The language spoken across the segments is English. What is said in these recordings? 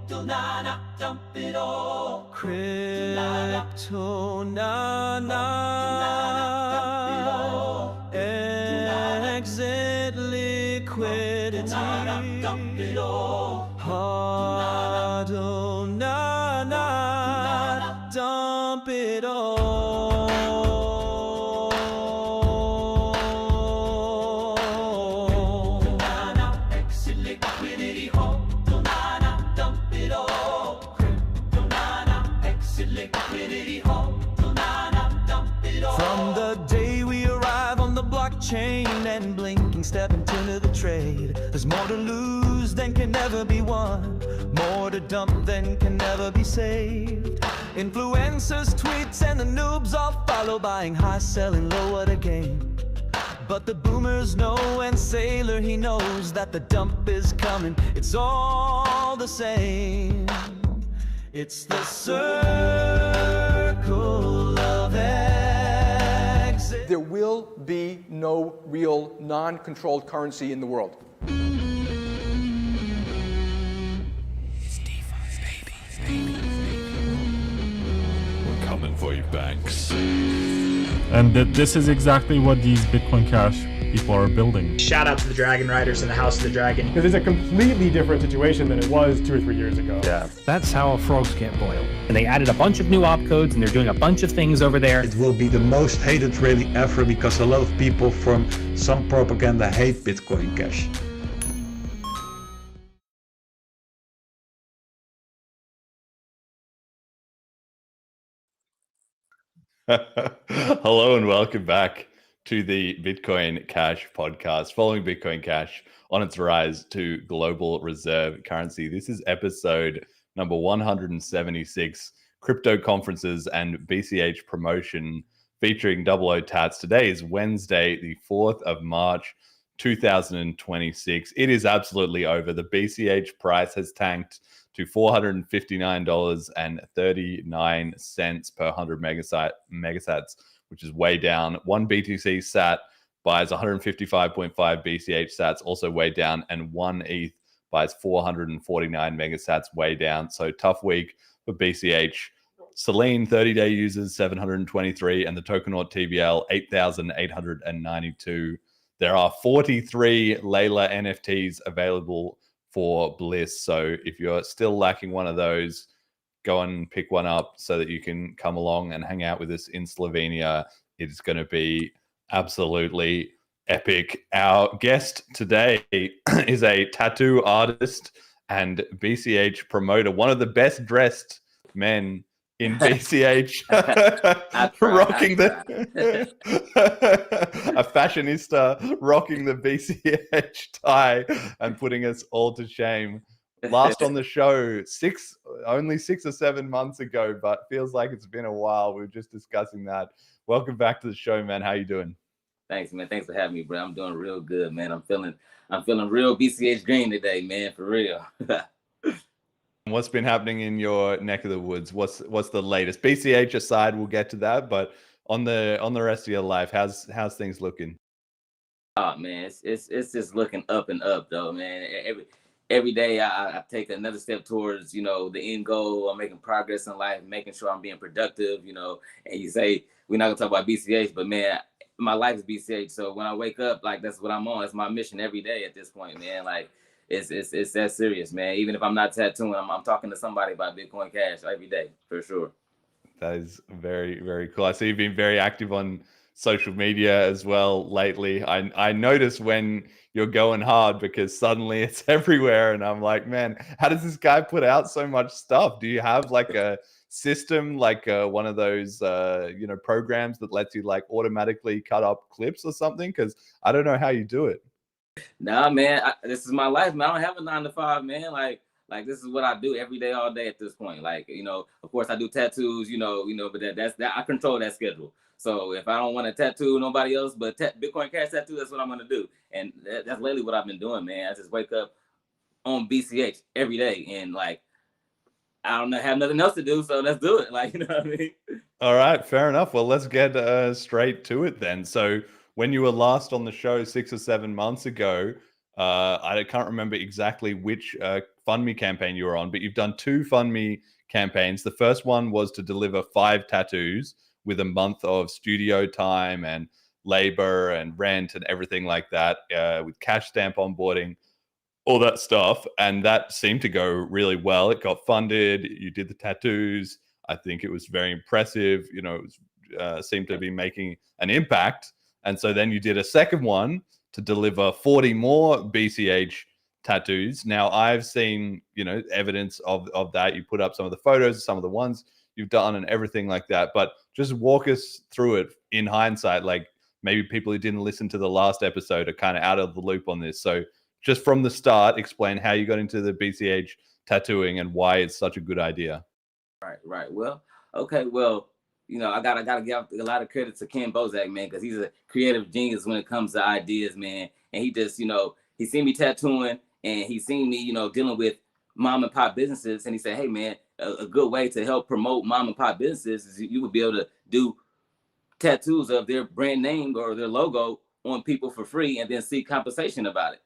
dump it all. Crypto nana, exit liquidity. Huddle nana, dump it all. Exit liquidity. Huddle nana, dump it all. Crypto nana, exit liquidity. Huddle nana, dump it all. From the day we arrive on the blockchain and blinking step into the trade, there's more to lose than can never be won, more to dump than can never be saved. Influencers, tweets, and the noobs all follow, buying high, selling low at a game. But the boomers know, and Sailor, he knows that the dump is coming. It's all the same. It's the circle of exit. There will be no real non-controlled currency in the world. We're coming for you, banks. And this is exactly what these Bitcoin Cash people are building. Shout out to the Dragon Riders and the House of the Dragon. This is a completely different situation than it was 2 or 3 years ago. Yeah. That's how frogs get boiled. And they added a bunch of new opcodes and they're doing a bunch of things over there. It will be the most hated rally ever because a lot of people from some propaganda hate Bitcoin Cash. Hello and welcome back to the Bitcoin Cash podcast, following Bitcoin Cash on its rise to global reserve currency. This is episode number 176, crypto conferences and BCH promotion featuring 00 Tats. Today is Wednesday, the 4th of March, 2026. It is absolutely over. The BCH price has tanked to $459.39 per 100 megasats, which is way down. One BTC sat buys 155.5 BCH sats, also way down, and one ETH buys 449 megasats, way down. So tough week for BCH. Selene 30-day users 723, and the Tokenaut TBL 8,892. There are 43 Layla NFTs available for Bliss. So if you're still lacking one of those, go and pick one up so that you can come along and hang out with us in Slovenia. It's going to be absolutely epic. Our guest today is a tattoo artist and BCH promoter, one of the best dressed men in BCH, rocking a fashionista rocking the BCH tie and putting us all to shame. Last on the show, only 6 or 7 months ago, but feels like it's been a while. We were just discussing that. Welcome back to the show, man. How you doing? Thanks, man. Thanks for having me, bro. I'm doing real good, man. I'm feeling real BCH green today, man, for real. What's been happening in your neck of the woods? What's the latest? BCH aside, we'll get to that, but on the rest of your life, how's things looking? Oh man, it's just looking up and up though, man. Every day I take another step towards, the end goal. I'm making progress in life, making sure I'm being productive, and you say we're not gonna talk about BCH, but man, my life is BCH. So when I wake up, like that's what I'm on. It's my mission every day at this point, man. Like it's that serious, man. Even if I'm not tattooing, I'm talking to somebody about Bitcoin Cash every day for sure. That is very, very cool. I see you've been very active on social media as well lately. I notice when you're going hard because suddenly it's everywhere, and I'm like, man, how does this guy put out so much stuff? Do you have like a system, like one of those programs that lets you like automatically cut up clips or something? Because I don't know how you do it. Nah, man, this is my life, man. I don't have a 9 to 5, man. Like this is what I do every day, all day at this point. Like, of course I do tattoos, but that's I control that schedule. So if I don't want to tattoo nobody else, but Bitcoin Cash tattoo, that's what I'm going to do. And that's lately what I've been doing, man. I just wake up on BCH every day and like, I don't have nothing else to do. So let's do it. Like, you know what I mean? All right. Fair enough. Well, let's get straight to it then. So when you were last on the show 6 or 7 months ago, I can't remember exactly which FundMe campaign you were on, but you've done 2 FundMe campaigns. The first one was to deliver 5 tattoos with a month of studio time and labor and rent and everything like that, with cash stamp onboarding, all that stuff. And that seemed to go really well. It got funded. You did the tattoos. I think it was very impressive. You know, it was, seemed to be making an impact. And so then you did a second one to deliver 40 more BCH tattoos. Now I've seen, you know, evidence of that. You put up some of the photos, some of the ones you've done and everything like that. But just walk us through it in hindsight. Like maybe people who didn't listen to the last episode are kind of out of the loop on this. So just from the start, explain how you got into the BCH tattooing and why it's such a good idea. Right. Well, okay. Well, you know, I gotta give a lot of credit to Ken Bozak, man, because he's a creative genius when it comes to ideas, man. And he just, you know, he seen me tattooing and he seen me, you know, dealing with mom and pop businesses, and he said, hey, man, a good way to help promote mom and pop businesses is you would be able to do tattoos of their brand name or their logo on people for free and then seek compensation about it.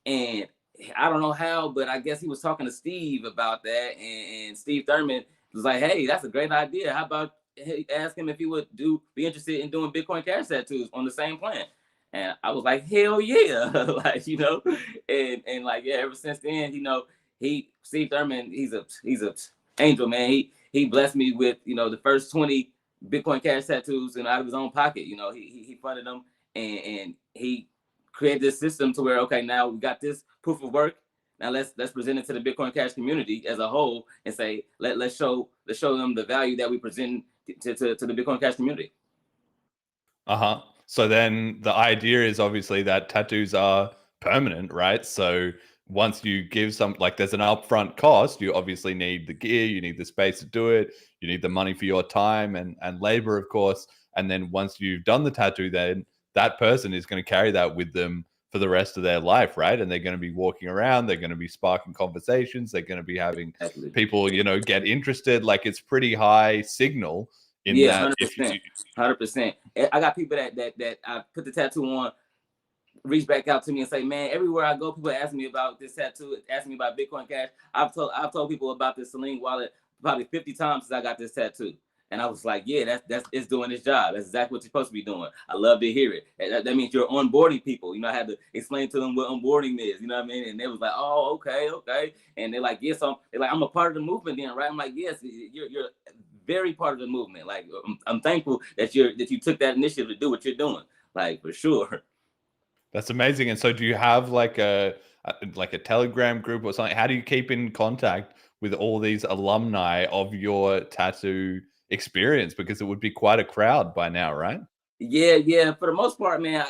And I don't know how, but I guess he was talking to Steve about that, and Steve Thurman was like, hey, that's a great idea. How about ask him if he would be interested in doing Bitcoin Cash tattoos on the same plan? And I was like, hell yeah. Like, you know, and like, yeah, ever since then, you know, Steve Thurman, he's a angel, man. He blessed me with, you know, the first 20 Bitcoin Cash tattoos and out of his own pocket. You know, he funded them, and he create this system to where, okay, now we got this proof of work. Now let's present it to the Bitcoin Cash community as a whole and say, let's show them the value that we present to the Bitcoin Cash community. So then the idea is obviously that tattoos are permanent, right? So once you give some, like there's an upfront cost, you obviously need the gear, you need the space to do it, you need the money for your time and labor, of course. And then once you've done the tattoo, then that person is going to carry that with them for the rest of their life, right? And they're going to be walking around, they're going to be sparking conversations, they're going to be having people, you know, get interested. Like it's pretty high signal in that. 100%. I got people that I put the tattoo on, reach back out to me and say, man, everywhere I go, people ask me about this tattoo, asking me about Bitcoin Cash. I've told people about this Celine wallet probably 50 times since I got this tattoo. And I was like, yeah, that's it's doing its job. That's exactly what you're supposed to be doing. I love to hear it. That means you're onboarding people. You know, I had to explain to them what onboarding is. You know what I mean? And they was like, oh, okay. And they're like, yes, they're like, I'm a part of the movement then, right? I'm like, yes, you're very part of the movement. Like, I'm thankful that you took that initiative to do what you're doing. Like, for sure. That's amazing. And so, do you have like a Telegram group or something? How do you keep in contact with all these alumni of your tattoo experience? Because it would be quite a crowd by now, right? Yeah. For the most part, man,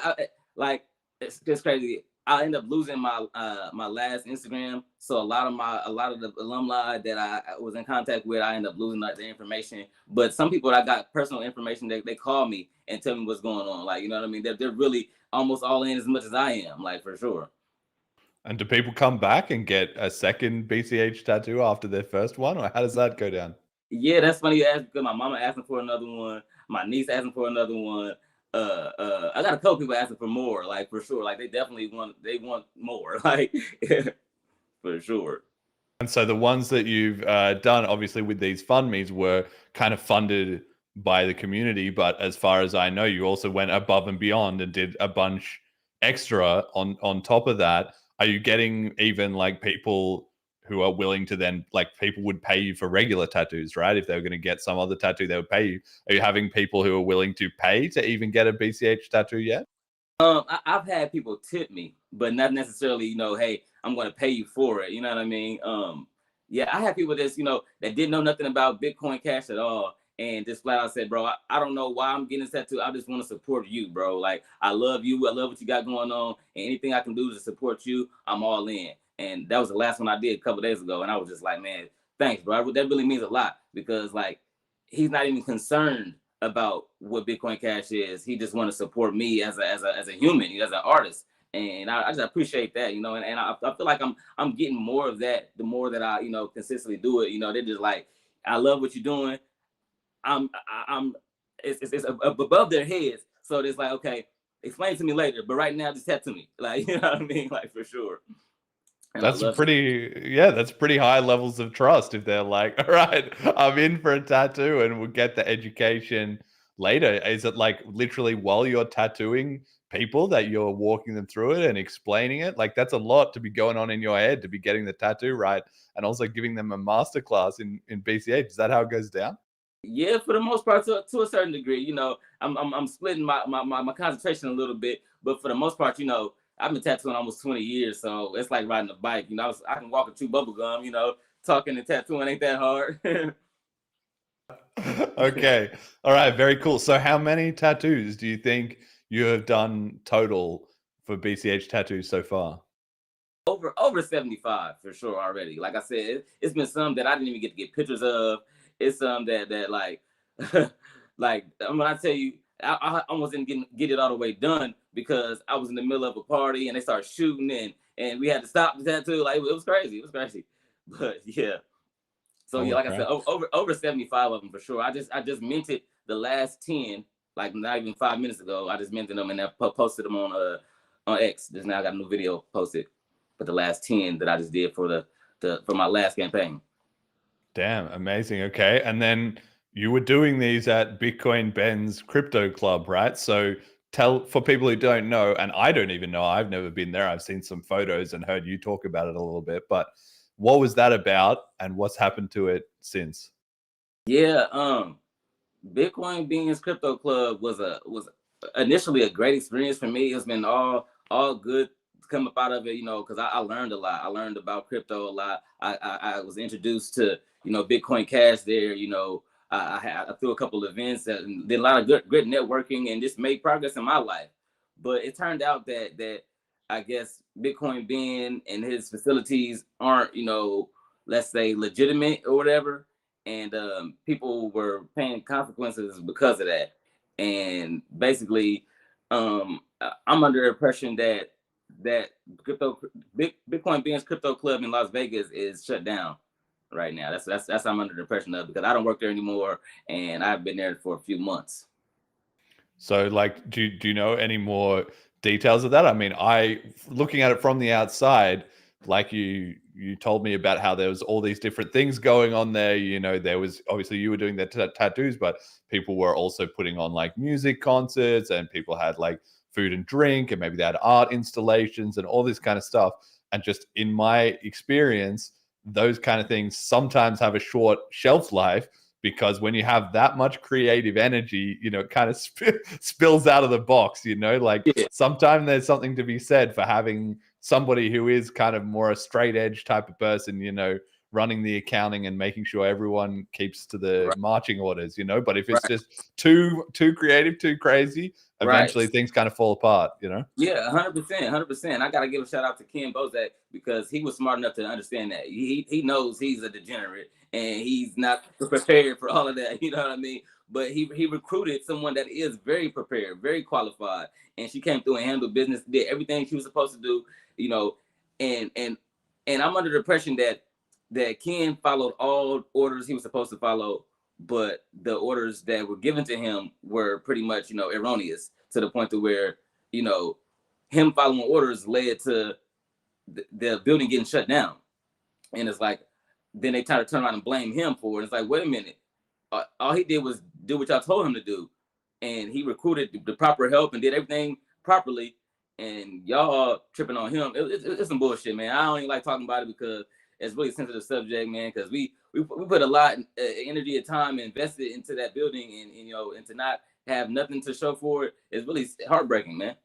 it's just crazy. I end up losing my my last Instagram, so a lot of the alumni that I was in contact with, I end up losing their information. But some people that I got personal information, they call me and tell me what's going on. Like, you know what I mean? They're really almost all in as much as I am, like, for sure. And do people come back and get a second BCH tattoo after their first one, or how does that go down? Yeah, that's funny you asked, because my mama asking for another one, my niece asking for another one. I got a couple people asking for more, like, for sure. Like, they want more, like, for sure. And so the ones that you've done, obviously, with these FundMes were kind of funded by the community. But as far as I know, you also went above and beyond and did a bunch extra on top of that. Are you getting even like people who are willing to then, like, people would pay you for regular tattoos, right? If they were going to get some other tattoo, they would pay you. Are you having people who are willing to pay to even get a BCH tattoo yet? I've had people tip me, but not necessarily, you know, hey, I'm going to pay you for it. You know what I mean? Yeah, I have people that's, you know, that didn't know nothing about Bitcoin Cash at all, and just flat out said, bro, I don't know why I'm getting this tattoo. I just want to support you, bro. Like, I love you. I love what you got going on, and anything I can do to support you, I'm all in. And that was the last one I did a couple days ago, and I was just like, man, thanks, bro. That really means a lot, because, like, he's not even concerned about what Bitcoin Cash is. He just want to support me as a human, as an artist. And I just appreciate that, you know, and I feel like I'm getting more of that the more that I, you know, consistently do it. You know, they're just like, I love what you're doing. It's above their heads. So it's like, okay, explain to me later, but right now just tattoo me. Like, you know what I mean? Like, for sure. And That's that's pretty high levels of trust if they're like, all right, I'm in for a tattoo and we'll get the education later. Is it like literally while you're tattooing people that you're walking them through it and explaining it? Like that's a lot to be going on in your head to be getting the tattoo right and also giving them a masterclass in BCH. Is that how it goes down? Yeah, for the most part, to a certain degree. You know, I'm splitting my concentration a little bit, but for the most part, you know, I've been tattooing almost 20 years, so it's like riding a bike. You know, I can walk and chew bubble gum. You know, talking and tattooing ain't that hard. Okay. All right. Very cool. So how many tattoos do you think you have done total for BCH tattoos so far? Over 75 for sure already. Like I said, it's been some that I didn't even get to get pictures of. It's some that like like when I tell you, I almost didn't get it all the way done because I was in the middle of a party and they started shooting and we had to stop the tattoo. Like it was crazy. It was crazy. But yeah. So yeah, like I said, over 75 of them for sure. I just minted the last 10, like not even 5 minutes ago. I just minted them and I posted them on X. Just now I got a new video posted. But the last 10 that I just did for for my last campaign. Damn, amazing. Okay. And then you were doing these at Bitcoin Ben's crypto club, right? So tell for people who don't know, and I don't even know, I've never been there. I've seen some photos and heard you talk about it a little bit, but what was that about and what's happened to it since? Yeah, Bitcoin Beans Crypto Club was initially a great experience for me. It's been all good to come up out of it, you know, because I learned a lot. I learned about crypto a lot. I was introduced to, you know, Bitcoin Cash there. You know, I threw a couple of events and did a lot of good networking and just made progress in my life. But it turned out that I guess Bitcoin Ben and his facilities aren't, you know, let's say legitimate or whatever. And people were paying consequences because of that. And basically, I'm under the impression that Bitcoin Ben's crypto club in Las Vegas is shut down right now. That's I'm under the impression of because I don't work there anymore and I've been there for a few months. So like do you know any more details of that? I mean, looking at it from the outside, like you told me about how there was all these different things going on there. You know, there was obviously you were doing the tattoos, but people were also putting on like music concerts and people had like food and drink and maybe they had art installations and all this kind of stuff. And just in my experience, those kind of things sometimes have a short shelf life because when you have that much creative energy, you know, it kind of spills out of the box, you know, like sometimes there's something to be said for having somebody who is kind of more a straight edge type of person, you know, running the accounting and making sure everyone keeps to the marching orders, you know, but if it's just too creative, too crazy, eventually things kind of fall apart, you know? Yeah, 100%. I got to give a shout out to Ken Bozak because he was smart enough to understand that. He knows he's a degenerate and he's not prepared for all of that. You know what I mean? But he recruited someone that is very prepared, very qualified. And she came through and handled business, did everything she was supposed to do, you know, and I'm under the impression that Ken followed all orders he was supposed to follow, but the orders that were given to him were pretty much, you know, erroneous to the point to where, you know, him following orders led to the building getting shut down. And it's like, then they try to turn around and blame him for it. It's like, wait a minute. All he did was do what y'all told him to do. And he recruited the proper help and did everything properly. And y'all tripping on him. It's some bullshit, man. I don't even like talking about it because it's really a sensitive subject, man, because we put a lot of energy and time invested into that building and you know, and to not have nothing to show for it is really heartbreaking, man.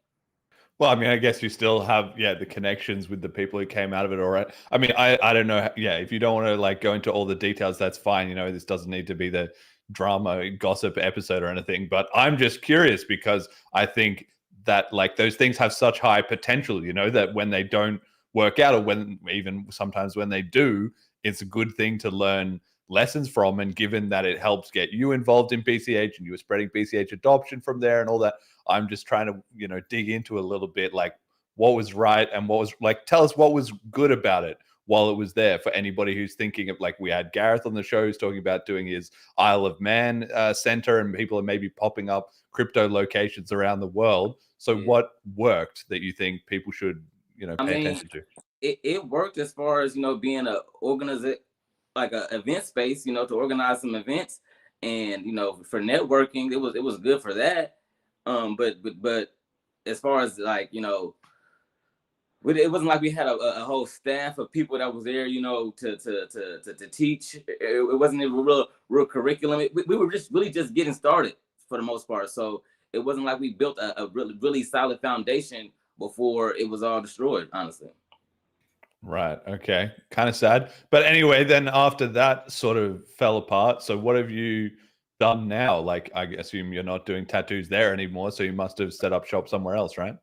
Well, I mean, I guess you still have, the connections with the people who came out of it, all right. I mean, I don't know. If you don't want to like go into all the details, that's fine. You know, this doesn't need to be the drama gossip episode or anything, but I'm just curious because I think that like those things have such high potential, you know, that when they don't work out or when even sometimes when they do, it's a good thing to learn lessons from. And given that it helps get you involved in BCH and you were spreading BCH adoption from there and all that, I'm just trying to, you know, dig into a little bit like what was right and what was like, tell us what was good about it while it was there for anybody who's thinking of, like, we had Gareth on the show who's talking about doing his Isle of Man center and people are maybe popping up crypto locations around the world. So Yeah. what worked that you think people should, I pay mean, attention to? it worked as far as, being a like a event space, to organize some events, and for networking, it was good for that. But as far as like, it wasn't like we had a whole staff of people that was there, to teach. It wasn't a real curriculum. We were just really just getting started for the most part. So it wasn't like we built a really solid foundation before it was all destroyed, honestly. Right. Okay. Kind of sad. But anyway, then after that sort of fell apart. So what have you done now? Like, I assume you're not doing tattoos there anymore. So you must have set up shop somewhere else, right?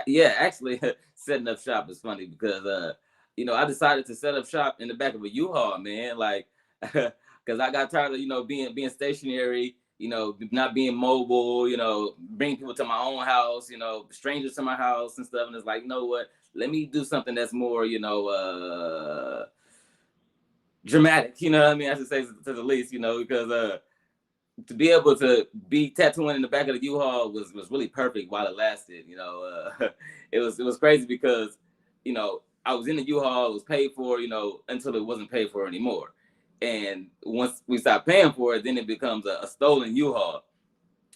Yeah, actually, setting up shop is funny because I decided to set up shop in the back of a U-Haul, man. Like, because I got tired of being stationary, not being mobile, bringing people to my own house, strangers to my house and stuff. And it's like, you know what? Let me do something that's more, dramatic. You know what I mean? I should say, to the least, because to be able to be tattooing in the back of the U-Haul was really perfect while it lasted. It was crazy because, I was in the U-Haul, it was paid for, until it wasn't paid for anymore. And once we start paying for it, then it becomes a stolen U-Haul.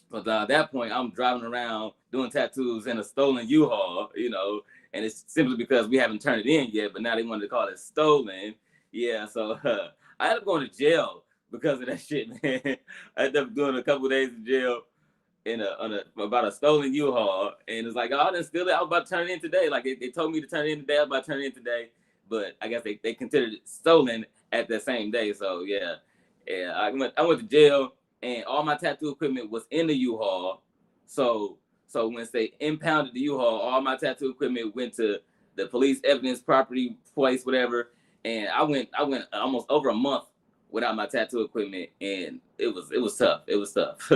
But at that point, I'm driving around doing tattoos in a stolen U-Haul, and it's simply because we haven't turned it in yet, but now they wanted to call it stolen. Yeah, so I ended up going to jail because of that shit, man. I ended up doing a couple of days in jail about a stolen U-Haul, and it's like, oh, I didn't steal it. I was about to turn it in today. Like they told me to turn it in today. I was about to turn it in today, but I guess they considered it stolen at the same day. So yeah, I went to jail, and all my tattoo equipment was in the U-Haul. So once they impounded the U-Haul, all my tattoo equipment went to the police evidence property place, whatever. And I went almost over a month without my tattoo equipment, and it was tough. It was tough.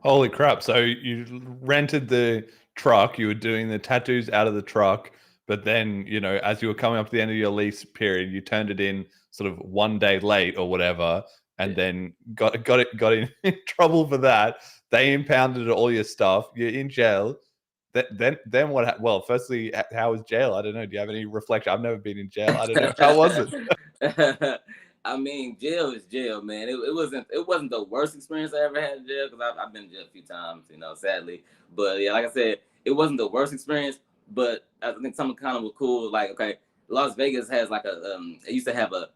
Holy crap. So you rented the truck, you were doing the tattoos out of the truck, but then, as you were coming up to the end of your lease period, you turned it in sort of one day late or whatever, and then got in trouble for that. They impounded all your stuff. You're in jail. Then what? Well, firstly, how was jail? I don't know. Do you have any reflection? I've never been in jail. I don't know. How was it? I mean, jail is jail, man. It wasn't the worst experience I ever had in jail, because I've been in jail a few times, sadly. But yeah, like I said, it wasn't the worst experience. But I think something kind of was cool. Like, okay, Las Vegas has like it used to have a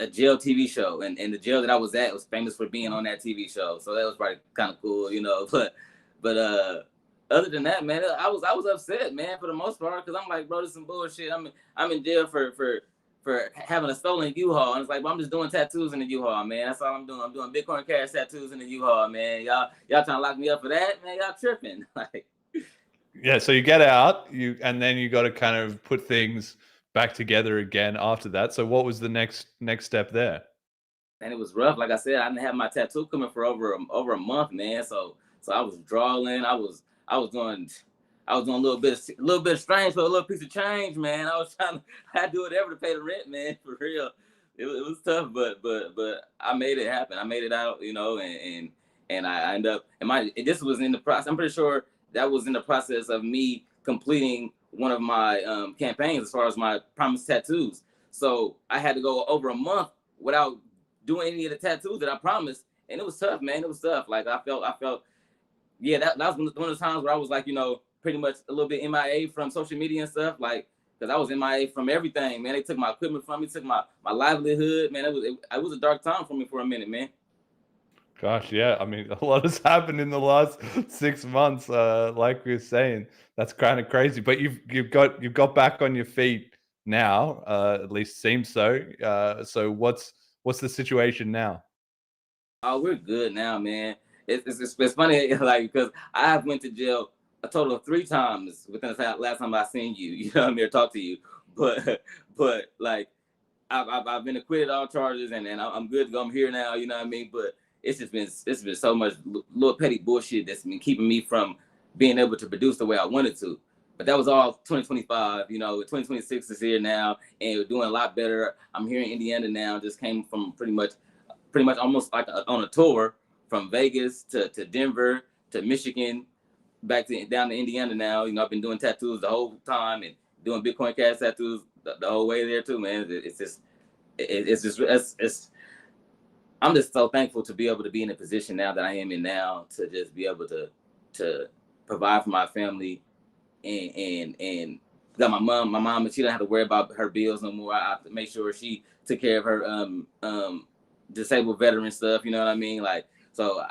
jail TV show, and the jail that I was at was famous for being on that TV show. So that was probably kind of cool, But other than that, man, I was upset, man, for the most part, because I'm like, bro, this is some bullshit. I'm in jail for having a stolen U-Haul, and it's like, well, I'm just doing tattoos in the U-Haul, man. That's all I'm doing. I'm doing Bitcoin Cash tattoos in the U-Haul, man. Y'all trying to lock me up for that, man? Y'all tripping? Like, yeah. So you get out, and then you got to kind of put things back together again after that. So what was the next step there? And it was rough. Like I said, I didn't have my tattoo coming for over a month, man. So I was drawing. I was doing a little bit of strange for a little piece of change, man. I do whatever to pay the rent, man. For real, it was tough, but I made it happen. I made it out, and I ended up. And this was in the process. I'm pretty sure that was in the process of me completing one of my campaigns as far as my promised tattoos. So I had to go over a month without doing any of the tattoos that I promised, and it was tough, man. It was tough. Like I felt. Yeah, that was one of the times where I was like, pretty much a little bit MIA from social media and stuff, like, because I was MIA from everything, man. They took my equipment from me, took my livelihood, man. It was a dark time for me for a minute, man. Gosh, yeah. I mean, a lot has happened in the last 6 months. Like we were saying, that's kind of crazy. But you've got back on your feet now. At least seems so. So what's the situation now? Oh, we're good now, man. It's funny, like, because I have went to jail a total of 3 times within the last time I seen you. You know what I mean, or talked to you. But like, I've been acquitted all charges, and I'm good to go. I'm here now. You know what I mean? But it's been so much little petty bullshit that's been keeping me from being able to produce the way I wanted to. But that was all 2025. 2026 is here now, and we're doing a lot better. I'm here in Indiana now. Just came from pretty much almost like on a tour from Vegas to Denver to Michigan, back to down to Indiana now. You know, I've been doing tattoos the whole time and doing Bitcoin Cash tattoos the whole way there too, man. I'm just so thankful to be able to be in a position now that I am in now to just be able to provide for my family and got my mom, and she don't have to worry about her bills no more. I have to make sure she took care of her disabled veteran stuff. You know what I mean? Like, so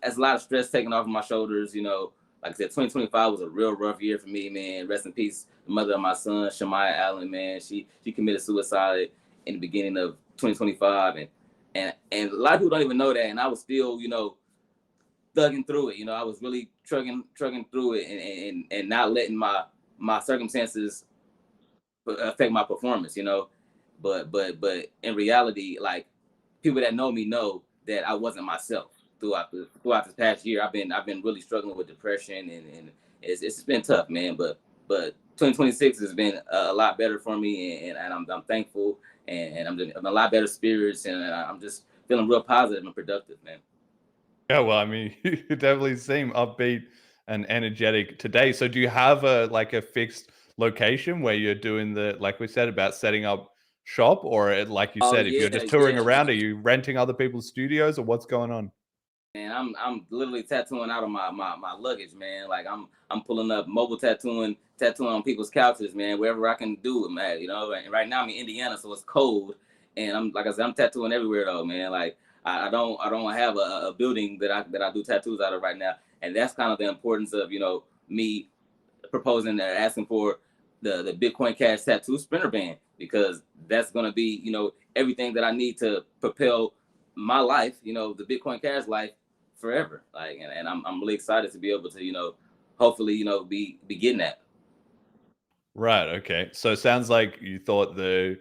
that's a lot of stress taken off of my shoulders. You know, like I said, 2025 was a real rough year for me, man. Rest in peace, the mother of my son, Shemaya Allen, man. She committed suicide in the beginning of 2025, and a lot of people don't even know that. And I was still, you know, thugging through it. You know, I was really trugging through it and not letting my circumstances affect my performance, you know. But in reality, like, people that know me know that I wasn't myself throughout this past year. I've been really struggling with depression and it's been tough, man. But 2026 has been a lot better for me, and I'm thankful, and I'm in a lot better spirits, and I'm just feeling real positive and productive, man. Yeah, well, I mean, you definitely seem upbeat and energetic today. So do you have a fixed location where you're doing like we said about setting up shop, or like you Oh said, if you're just touring around, are you renting other people's studios, or what's going on? Man, I'm literally tattooing out of my luggage, man. Like, I'm pulling up mobile tattooing on people's couches, man, wherever I can do it, man. You know, and right now I'm in Indiana, so it's cold, and I'm, like I said, I'm tattooing everywhere though, man. Like, I don't have a building that I do tattoos out of right now, and that's kind of the importance of, you know, me proposing or asking for the Bitcoin Cash tattoo sprinter band, because that's gonna be, you know, everything that I need to propel my life, you know, the Bitcoin Cash life forever. Like, and I'm really excited to be able to, you know, hopefully, you know, be getting that. Right. Okay. So it sounds like you thought the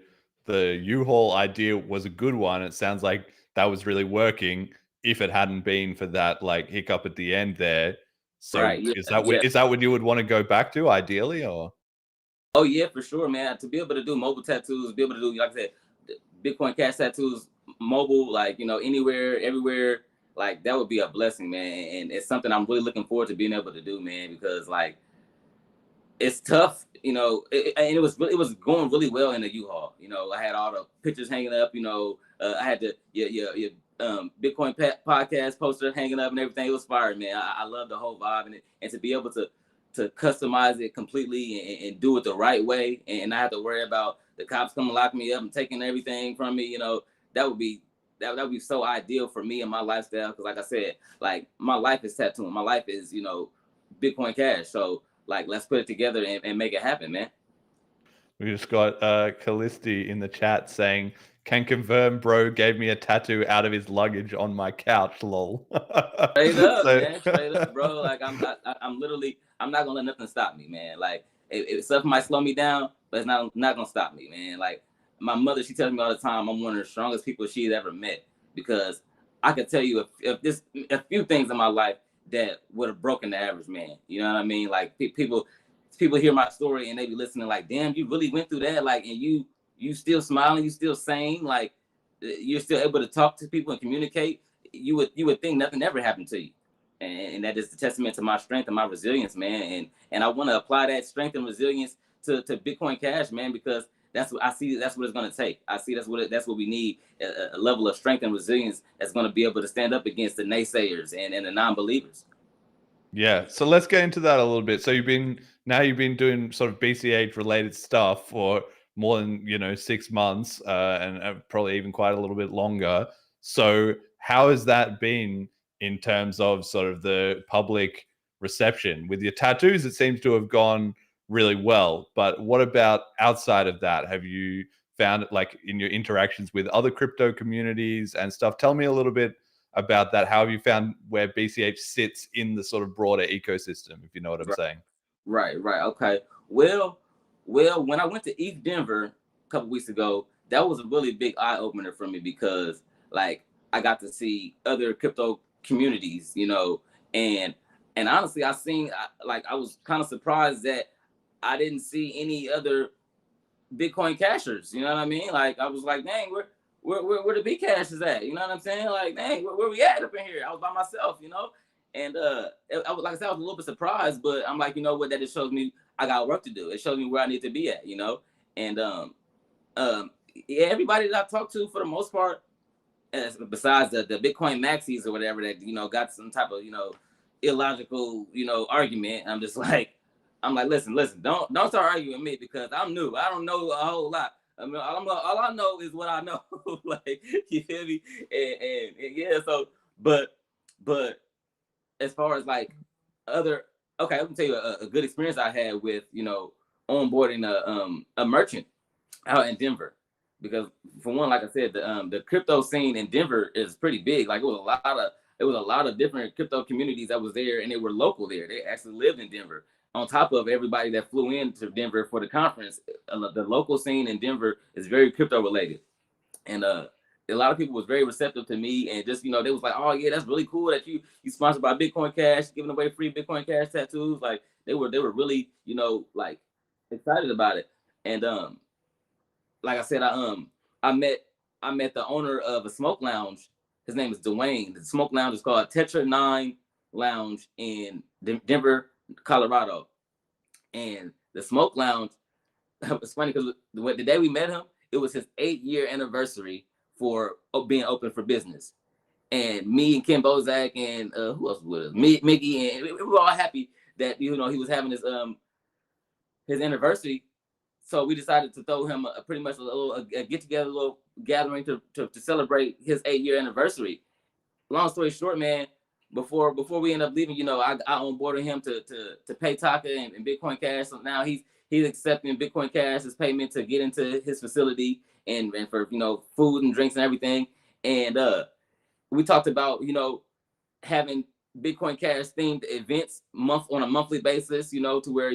U-Haul idea was a good one. It sounds like that was really working if it hadn't been for that like hiccup at the end there. So Right. Yeah. is that what you would want to go back to ideally, or? Oh yeah, for sure, man. To be able to do mobile tattoos, be able to do, like I said, Bitcoin Cash tattoos, mobile, like, you know, anywhere, everywhere, like, that would be a blessing, man. And it's something I'm really looking forward to being able to do, man, because, like, it's tough, you know, and it was going really well in the U-Haul. You know, I had all the pictures hanging up. You know, I had the your Bitcoin podcast poster hanging up and everything. It was fire, man. I love the whole vibe, and to be able to customize it completely and do it the right way, and not have to worry about the cops coming lock me up and taking everything from me. You know, that would be so ideal for me and my lifestyle. Because, like I said, like, my life is tattooing. My life is, you know, Bitcoin Cash. So, like, let's put it together and make it happen, man. We just got Callisti in the chat saying, "Can confirm, bro gave me a tattoo out of his luggage on my couch." Lol. Straight up, man. Straight up, bro. Like, I'm literally, I'm not gonna let nothing stop me, man. Like, stuff might slow me down, but it's not gonna stop me, man. Like, my mother, she tells me all the time, I'm one of the strongest people she's ever met, because I can tell you if this a few things in my life that would have broken the average man. You know what I mean? Like, people hear my story and they be listening like, damn, you really went through that, like, and you still smiling, you still sane, like, you're still able to talk to people and communicate. You would think nothing ever happened to you, and that is a testament to my strength and my resilience, man. And I want to apply that strength and resilience to Bitcoin Cash, man, because that's what I see. That's what it's going to take. I see that's what we need, a level of strength and resilience that's going to be able to stand up against the naysayers and the non-believers. Yeah, so let's get into that a little bit. So you've been doing sort of BCH related stuff for more than 6 months, and probably even quite a little bit longer. So how has that been in terms of sort of the public reception with your tattoos? It seems to have gone really well, but what about outside of that? Have you found it, like, in your interactions with other crypto communities and stuff? Tell me a little bit about that. How have you found where BCH sits in the sort of broader ecosystem, if you know what I'm saying? Right. Okay. Well, when I went to ETH Denver a couple weeks ago, that was a really big eye opener for me, because, like, I got to see other crypto communities, you know, and honestly, I was kind of surprised that I didn't see any other Bitcoin cashers. You know what I mean? Like, I was like, dang, where the B cash is at? You know what I'm saying? Like, dang, where we at up in here? I was by myself, you know, And like I said, I was a little bit surprised, but I'm like, you know what? That just shows me I got work to do. It shows me where I need to be at, you know. And yeah, everybody that I talked to, for the most part, besides the Bitcoin maxis or whatever that got some type of illogical argument. I'm like, listen, don't start arguing with me because I'm new. I don't know a whole lot. I mean, all I know is what I know. Like, you feel me? And yeah, so but as far as like other, okay, I can tell you a good experience I had with onboarding a merchant out in Denver. Because for one, like I said, the crypto scene in Denver is pretty big. Like, it was a lot of different crypto communities that was there, and they were local there. They actually lived in Denver. On top of everybody that flew into Denver for the conference, the local scene in Denver is very crypto related. And a lot of people was very receptive to me, and just they was like, oh yeah, that's really cool that you sponsored by Bitcoin Cash, giving away free Bitcoin Cash tattoos. Like, they were really like excited about it. And like I said, I met the owner of a smoke lounge. His name is Dwayne. The smoke lounge is called Tetra 9 Lounge in Denver, Colorado. And the smoke lounge, it's funny because the day we met him, it was his 8-year anniversary for being open for business. And me and Ken Bozak and who else was with us? Mickey, and we were all happy that he was having his anniversary. So we decided to throw him pretty much a get together, a little gathering to celebrate his 8-year anniversary. Long story short, man, before we end up leaving, I onboarded him to pay Taka and Bitcoin Cash. So now he's accepting Bitcoin Cash as payment to get into his facility and for food and drinks and everything. And we talked about having Bitcoin Cash themed events on a monthly basis, to where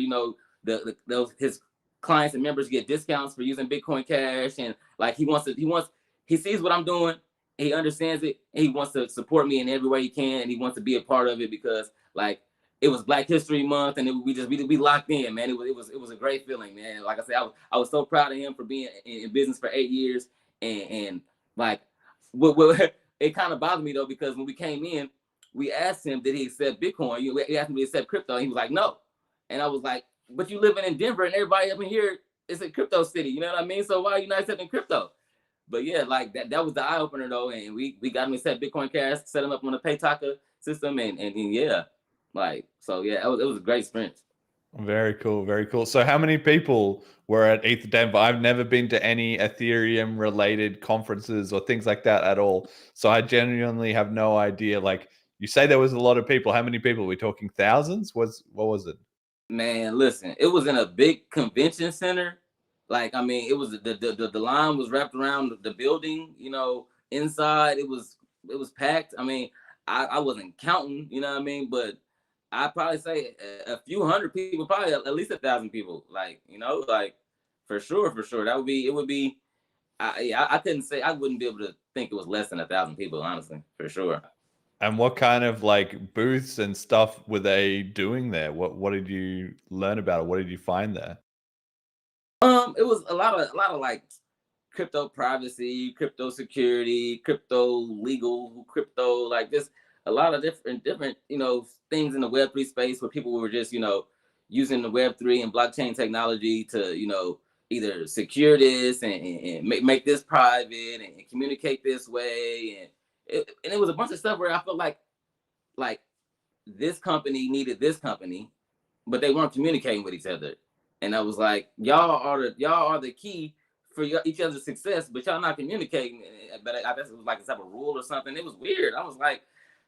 those his clients and members get discounts for using Bitcoin Cash. And like, he sees what I'm doing, he understands it, and he wants to support me in every way he can, and he wants to be a part of it because, like, it was Black History Month, and we locked in, man. It was a great feeling, man. Like I said, I was so proud of him for being in business for 8 years, and like, it kind of bothered me though, because when we came in, we asked him, did he accept Bitcoin? We asked him, did he accept crypto? And he was like, no. And I was like, but you living in Denver and everybody up in here is a crypto city, you know what I mean? So why are you not accepting crypto? But yeah, like that was the eye opener though, and we got him to set Bitcoin Cash, set him up on the PayTaka system, and yeah, like, so yeah, it was a great experience. Very cool, very cool. So how many people were at ETH Denver? I've never been to any Ethereum related conferences or things like that at all. So I genuinely have no idea. Like, you say there was a lot of people. How many people? Are we talking thousands? What was it? Man, listen, it was in a big convention center. Like, I mean, it was the line was wrapped around the building, inside it was packed. I mean, I wasn't counting, you know what I mean? But I'd probably say a few hundred people, probably at least 1,000 people, like, like, for sure. It would be, I couldn't say, I wouldn't be able to think it was less than 1,000 people, honestly, for sure. And what kind of like booths and stuff were they doing there? What did you learn about it? What did you find there? It was a lot of like crypto privacy, crypto security, crypto legal, crypto, like, just a lot of different things in the Web3 space where people were just using the Web3 and blockchain technology to either secure this and make this private and communicate this way, and it was a bunch of stuff where I felt like this company needed this company, but they weren't communicating with each other. And I was like, y'all are the key for each other's success, but y'all not communicating. But I guess it was like a type of rule or something. It was weird. I was like,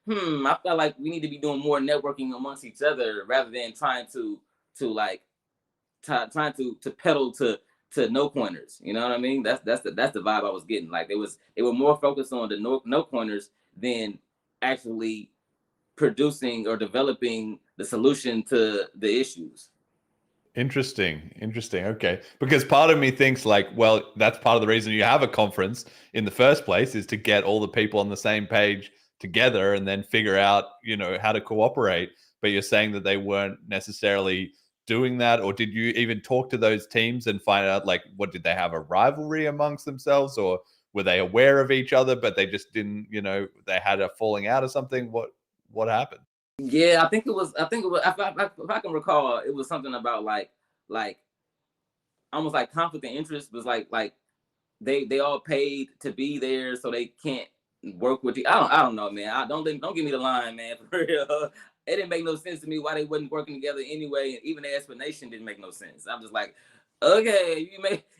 I felt like we need to be doing more networking amongst each other rather than trying to pedal to no coiners. You know what I mean? That's the vibe I was getting. Like, they were more focused on the no coiners than actually producing or developing the solution to the issues. Interesting. Okay. Because part of me thinks like, well, that's part of the reason you have a conference in the first place, is to get all the people on the same page together and then figure out, how to cooperate. But you're saying that they weren't necessarily doing that, or did you even talk to those teams and find out, like, what, did they have a rivalry amongst themselves, or were they aware of each other, but they just didn't, they had a falling out or something? What happened? Yeah, I think it was. If I can recall, it was something about like almost like conflict of interest. Was like they all paid to be there, so they can't work with you. I don't know, man. Don't give me the line, man. For real, it didn't make no sense to me why they wasn't working together anyway, and even the explanation didn't make no sense. I'm just like, okay,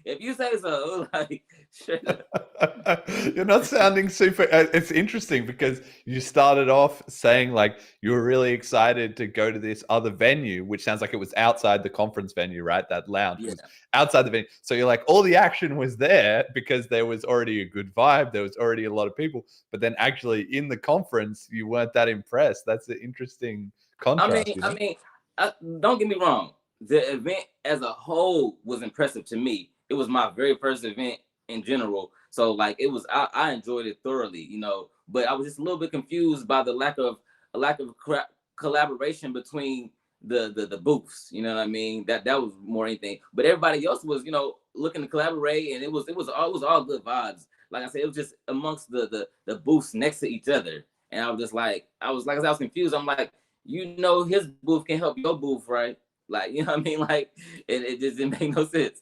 if you say so, like, shut up. You're not sounding super. It's interesting because you started off saying like you were really excited to go to this other venue, which sounds like it was outside the conference venue, right? That lounge Yeah. was outside the venue. So you're like, all the action was there because there was already a good vibe. There was already a lot of people. But then actually in the conference, you weren't that impressed. That's an interesting contrast. Don't get me wrong. The event as a whole was impressive to me. It was my very first event in general. So like it was, I enjoyed it thoroughly, but I was just a little bit confused by the lack of collaboration between the booths. You know what I mean? That was more anything. But everybody else was, looking to collaborate, and it was all good vibes. Like I said, it was just amongst the booths next to each other. And I was just like, I was confused. I'm like, his booth can help your booth, right? Like, you know what I mean? Like, it just didn't make no sense.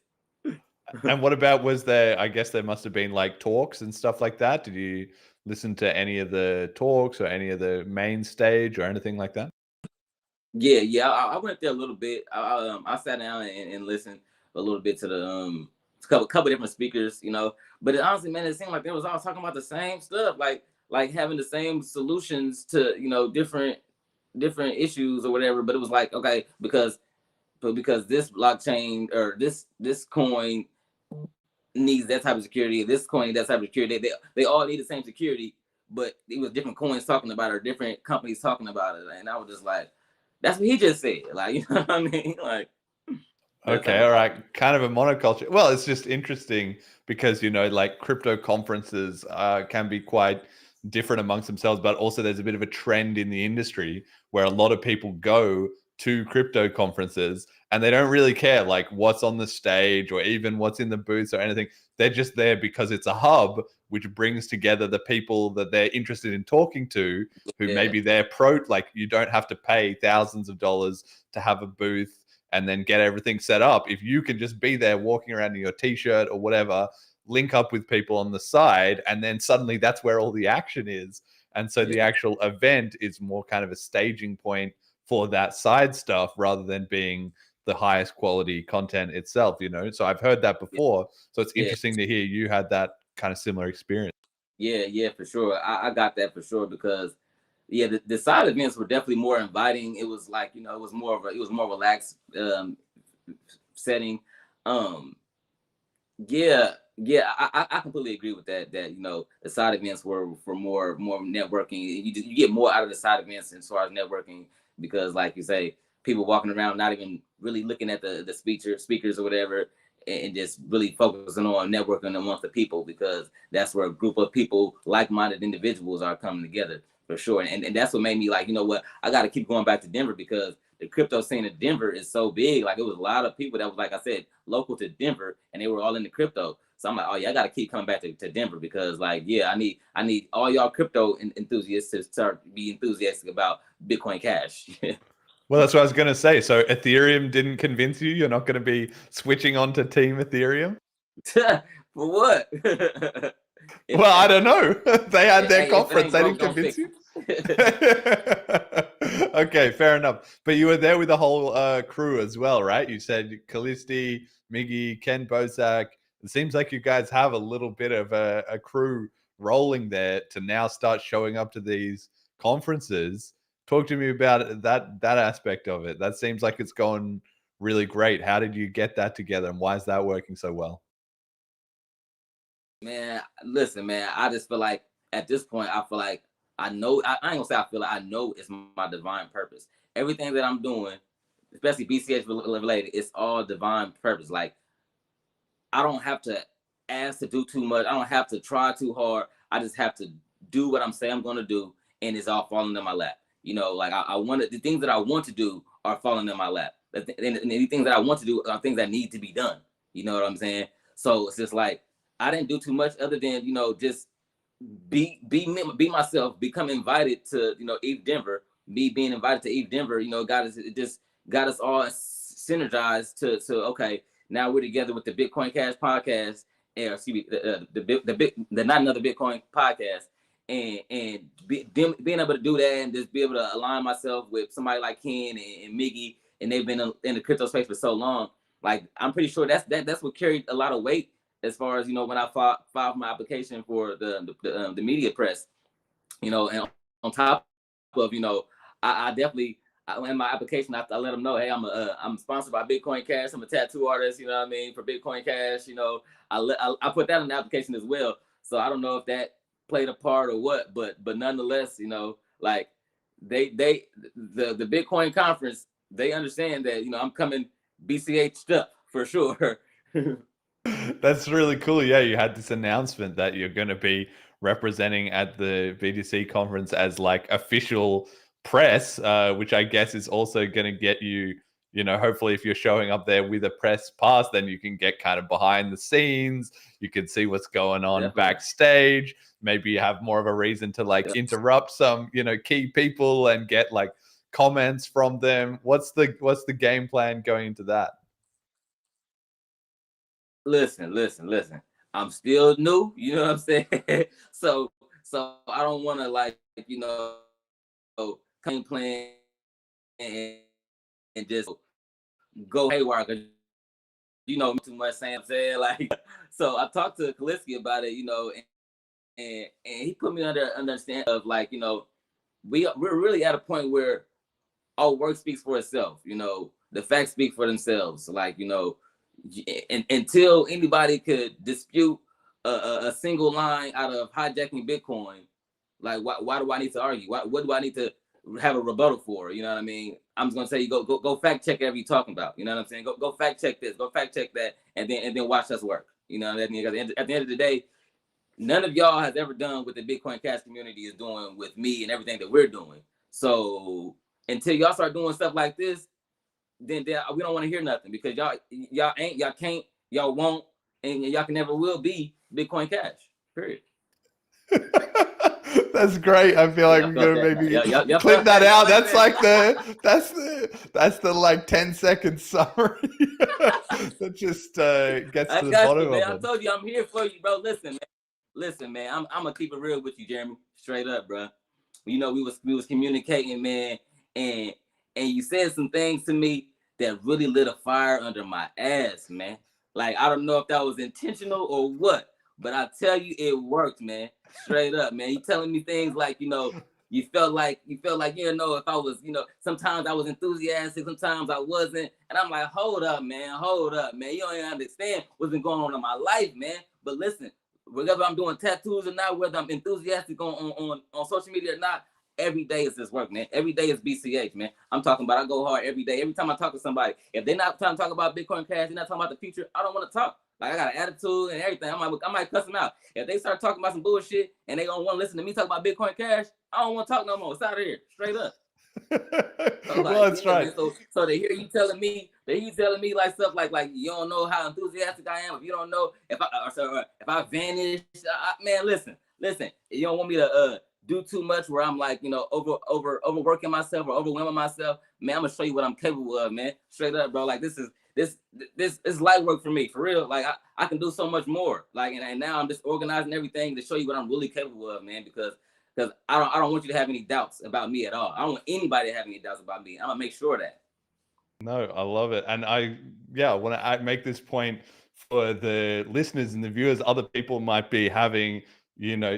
And what about, I guess there must have been like talks and stuff like that. Did you listen to any of the talks or any of the main stage or anything like that? Yeah. I went there a little bit. I sat down and listened a little bit to the couple different speakers, But honestly, man, it seemed like they was all talking about the same stuff, like having the same solutions to different issues or whatever. But it was like, okay, because this blockchain or this coin needs that type of security, this coin needs that type of security. They all need the same security, but it was different coins talking about it or different companies talking about it. And I was just like, that's what he just said. Like, you know what I mean? Like, okay, all right. Kind of a monoculture. Well, it's just interesting because, like crypto conferences can be quite different amongst themselves, but also there's a bit of a trend in the industry where a lot of people go to crypto conferences and they don't really care like what's on the stage or even what's in the booths or anything. They're just there because it's a hub which brings together the people that they're interested in talking to, who maybe they're like you don't have to pay thousands of dollars to have a booth and then get everything set up. If you can just be there walking around in your t-shirt or whatever, link up with people on the side, and then suddenly that's where all the action is. And so the actual event is more kind of a staging point for that side stuff rather than being the highest quality content itself, So I've heard that before. So it's interesting to hear you had that kind of similar experience. Yeah, for sure. I got that for sure because the side events were definitely more inviting. It was like, it was more relaxed setting. I completely agree with that. That the side events were for more networking. You get more out of the side events as far as networking because, like you say, people walking around not even really looking at the speakers or whatever, and just really focusing on networking amongst the people because that's where a group of people, like-minded individuals, are coming together for sure. And that's what made me like, I got to keep going back to Denver because the crypto scene in Denver is so big. Like it was a lot of people that was, like I said, local to Denver, and they were all in the crypto. So I'm like, oh yeah, I got to keep coming back to Denver because like, yeah, I need all y'all crypto enthusiasts to start be enthusiastic about Bitcoin Cash. Well, that's what I was going to say. So Ethereum didn't convince you? You're not going to be switching on to Team Ethereum? For what? Well, I don't know. They had their conference. They didn't convince you? Okay, fair enough. But you were there with the whole crew as well, right? You said Callisti, Miggy, Ken Bosak. It seems like you guys have a little bit of a crew rolling there to now start showing up to these conferences. Talk to me about that aspect of it. That seems like it's going really great. How did you get that together, and why is that working so well? Man, listen, man. I just feel like at this point, I feel like I know. I ain't gonna say I feel like I know it's my divine purpose. Everything that I'm doing, especially BCH related, it's all divine purpose. Like I don't have to ask to do too much. I don't have to try too hard. I just have to do what I'm saying I'm gonna do, and it's all falling in my lap. Like I wanted the things that I want to do are falling in my lap. And the things that I want to do are things that need to be done. You know what I'm saying? So it's just like I didn't do too much other than just be myself, become invited to ETH Denver, me being invited to Eve Denver, it just got us all synergized to okay, now we're together with the Bitcoin Cash podcast, and excuse me, the Not Another Bitcoin podcast, and being able to do that and just be able to align myself with somebody like Ken and Miggy, and they've been in the crypto space for so long. Like, I'm pretty sure that's what carried a lot of weight as far as, when I filed my application for the media press, and on top of, I definitely, in my application, I let them know, hey, I'm sponsored by Bitcoin Cash. I'm a tattoo artist, you know what I mean, for Bitcoin Cash. I put that in the application as well. So I don't know if that played a part or what, but nonetheless, like the Bitcoin conference, they understand that, I'm coming BCH stuff for sure. That's really cool. Yeah, you had this announcement that you're going to be representing at the BTC conference as like official press, which I guess is also going to get you, hopefully if you're showing up there with a press pass, then you can get kind of behind the scenes. You can see what's going on Definitely. backstage. Maybe you have more of a reason to like interrupt some, key people and get like comments from them. What's the game plan going into that? Listen. I'm still new, you know what I'm saying? so I don't want to like, come playing and just go haywire, because too much saying like. So I talked to Kaliski about it, and he put me under understanding of like, we're really at a point where our work speaks for itself. The facts speak for themselves. Like, and until anybody could dispute a single line out of hijacking Bitcoin, like why do I need to argue? What do I need to have a rebuttal for? You know what I mean? I'm just gonna say, go fact check whatever you're talking about. You know what I'm saying? Go fact check this, go fact check that, and then watch us work. At the end of the day, none of y'all has ever done what the Bitcoin Cash community is doing with me and everything that we're doing. So until y'all start doing stuff like this, then we don't want to hear nothing, because y'all can't, y'all won't, and y'all can never will be Bitcoin Cash. Period. That's great. I feel like I'm gonna maybe clip that out. That's like that's the like 10-second summary that just gets to the bottom of it. I told you I'm here for you, bro. Listen, man. I'm gonna keep it real with you, Jeremy. Straight up, bro. We was communicating, man, and you said some things to me that really lit a fire under my ass, man. Like, I don't know if that was intentional or what, but I tell you, it worked, man. Straight up, man. You telling me things like, you felt like, if I was, sometimes I was enthusiastic, sometimes I wasn't. And I'm like, hold up, man. You don't even understand what's been going on in my life, man. But listen, whether I'm doing tattoos or not, whether I'm enthusiastic on social media or not, every day is this work, man. Every day is BCH, man. I'm talking about, I go hard every day. Every time I talk to somebody, if they're not trying to talk about Bitcoin Cash, they're not talking about the future, I don't want to talk. Like, I got an attitude and everything. I might cuss them out. If they start talking about some bullshit and they don't want to listen to me talk about Bitcoin Cash, I don't want to talk no more. It's out of here, straight up. So, well, that's right. So they hear you telling me like stuff like you don't know how enthusiastic I am. If you don't know if I vanish, man, listen. You don't want me to do too much where I'm like, overworking myself or overwhelming myself. Man, I'm gonna show you what I'm capable of, man. Straight up, bro. Like, this is light work for me, for real. Like, I can do so much more. Like, and now I'm just organizing everything to show you what I'm really capable of, man. Because I don't want you to have any doubts about me at all. I don't want anybody to have any doubts about me. I'm gonna make sure of that. No, I love it. And I want to make this point for the listeners and the viewers. Other people might be having,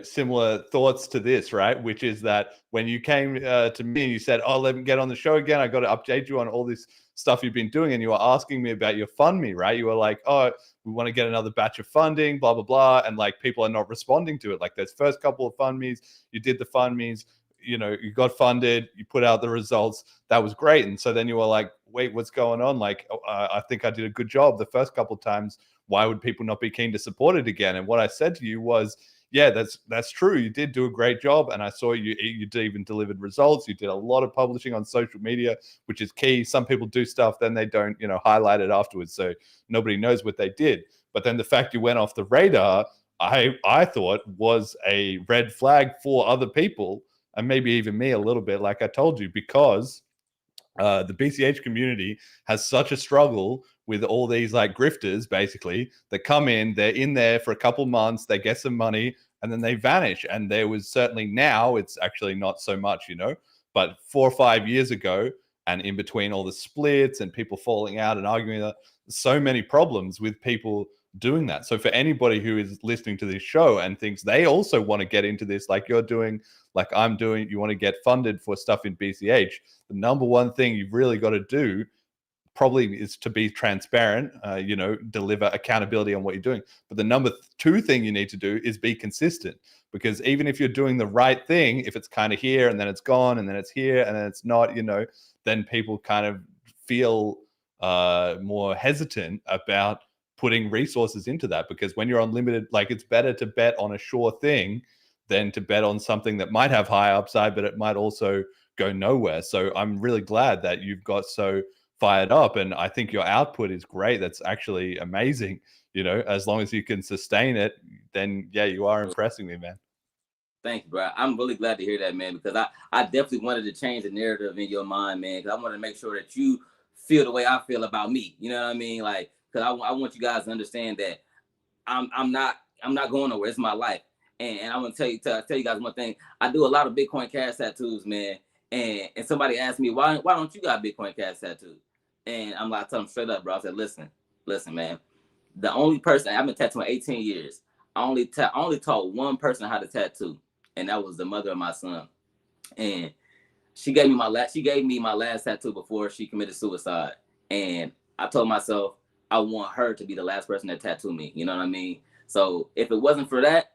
similar thoughts to this, right? Which is that when you came to me, you said, oh, let me get on the show again. I got to update you on all this stuff you've been doing. And you were asking me about your FundMe, right? You were like, oh, we want to get another batch of funding, blah, blah, blah. And like, people are not responding to it. Like, those first couple of FundMes, you did the FundMes, you got funded, you put out the results. That was great. And so then you were like, wait, what's going on? Like, I think I did a good job the first couple of times. Why would people not be keen to support it again? And what I said to you was, yeah, that's true. You did do a great job. And I saw you even delivered results. You did a lot of publishing on social media, which is key. Some people do stuff, then they don't, highlight it afterwards. So nobody knows what they did. But then the fact you went off the radar, I thought was a red flag for other people. and maybe even me a little bit, like I told you, because the BCH community has such a struggle with all these like grifters basically that come in, they're in there for a couple months, they get some money, and then they vanish. And there was certainly, now it's actually not so much, you know, but 4 or 5 years ago, and in between all the splits and people falling out and arguing, so many problems with people doing that. So for anybody who is listening to this show and thinks they also want to get into this, like you're doing, like I'm doing, you want to get funded for stuff in BCH, the number one thing you've really got to do probably is to be transparent, you know, deliver accountability on what you're doing. But the number two thing you need to do is be consistent, because even if you're doing the right thing, if it's kind of here and then it's gone and then it's here and then it's not, you know, then people kind of feel more hesitant about putting resources into that, because when you're unlimited, like it's better to bet on a sure thing than to bet on something that might have high upside, but it might also go nowhere. So I'm really glad that you've got so fired up, and I think your output is great. That's actually amazing. You know, as long as you can sustain it, then yeah, you are impressing me, man. Thank you, bro. I'm really glad to hear that, man, because I definitely wanted to change the narrative in your mind, man, because I want to make sure that you feel the way I feel about me. You know what I mean? Like, because I want you guys to understand that I'm not going nowhere. It's my life. And I want to tell you guys one thing. I do a lot of Bitcoin Cash tattoos, man. And somebody asked me, why don't you got Bitcoin Cash tattoo? And I'm like, I tell them straight up, bro. I said, listen, man. The only person, I've been tattooing 18 years. I only taught one person how to tattoo, and that was the mother of my son. And she gave me my last tattoo before she committed suicide. And I told myself I want her to be the last person that tattooed me. You know what I mean? So if it wasn't for that,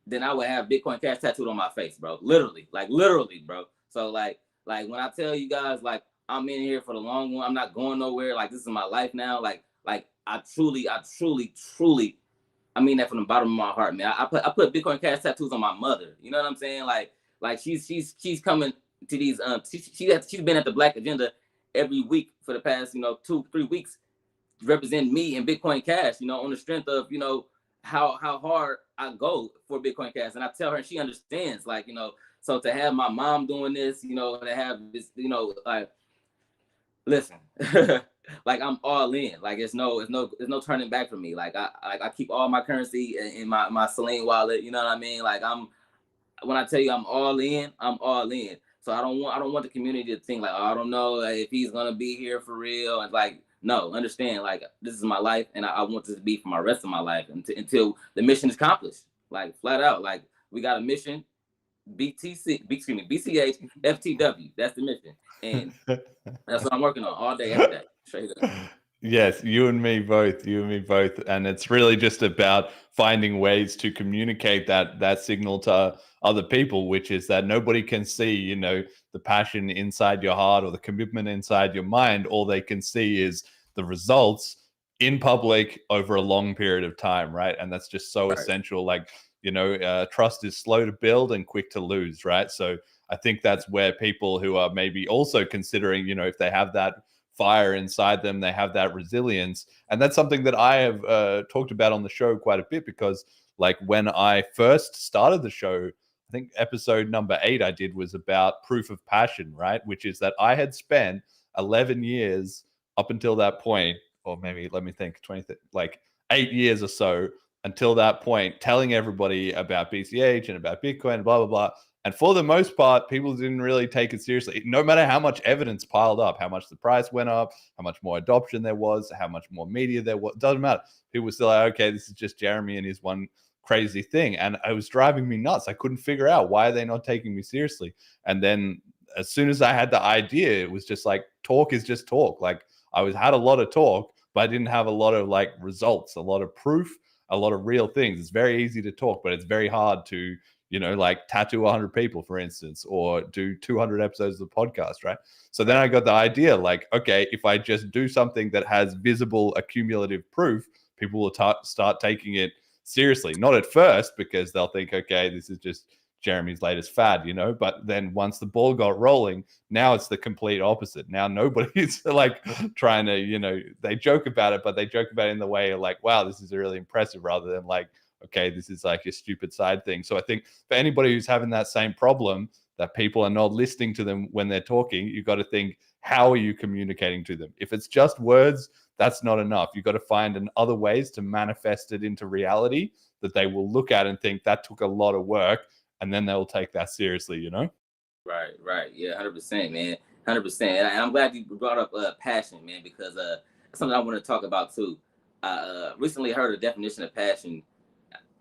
then I would have Bitcoin Cash tattooed on my face, bro. Literally, bro. So like when I tell you guys, like, I'm in here for the long one, I'm not going nowhere. Like, this is my life now. Like I truly, I mean that from the bottom of my heart, man. I put Bitcoin Cash tattoos on my mother. You know what I'm saying? Like she's coming to these she's been at the Black Agenda every week for the past 2-3 weeks, representing me in Bitcoin Cash. You know, on the strength of how hard I go for Bitcoin Cash, and I tell her, and she understands. Like, so to have my mom doing this, to have this, like, listen, like, I'm all in. Like, it's no turning back for me. Like, I keep all my currency in my Selene wallet. You know what I mean? Like, when I tell you I'm all in, I'm all in. So I don't want the community to think like, oh, I don't know if he's gonna be here for real. And like, no, understand, like, this is my life, and I want this to be for my rest of my life until the mission is accomplished. Like, flat out, like, we got a mission. BCH, FTW. That's the mission, and that's what I'm working on all day, every day. Straight up. Yes, you and me both. And it's really just about finding ways to communicate that signal to other people, which is that nobody can see, the passion inside your heart or the commitment inside your mind. All they can see is the results in public over a long period of time, right? And that's just so essential. Like, trust is slow to build and quick to lose, right? So I think that's where people who are maybe also considering, if they have that fire inside them, they have that resilience. And that's something that I have talked about on the show quite a bit, because like when I first started the show, I think episode number 8 I did was about proof of passion, right? Which is that I had spent 11 years up until that point, or maybe let me think, 8 years or so until that point, telling everybody about BCH and about Bitcoin, blah, blah, blah. And for the most part, people didn't really take it seriously. No matter how much evidence piled up, how much the price went up, how much more adoption there was, how much more media there was, doesn't matter. People were still like, okay, this is just Jeremy and his one crazy thing. And it was driving me nuts. I couldn't figure out, why are they not taking me seriously? And then as soon as I had the idea, it was just like, talk is just talk. Like, had a lot of talk, but I didn't have a lot of like results, a lot of proof, a lot of real things. It's very easy to talk, but it's very hard to, like tattoo 100 people, for instance, or do 200 episodes of the podcast, right? So then I got the idea, like, okay, if I just do something that has visible accumulative proof, people will start taking it seriously. Not at first, because they'll think, okay, this is just Jeremy's latest fad, but then once the ball got rolling, now it's the complete opposite. Now nobody's like trying to, they joke about it, but they joke about it in the way of like, wow, this is really impressive, rather than like, okay, this is like a stupid side thing. So I think for anybody who's having that same problem, that people are not listening to them when they're talking. You got to think, how are you communicating to them? If it's just words, that's not enough. You've got to find other ways to manifest it into reality that they will look at and think that took a lot of work, and then they'll take that seriously, you know? Right. Yeah, 100%, man. 100%. And I'm glad you brought up passion, man, because something I want to talk about too. I recently heard a definition of passion,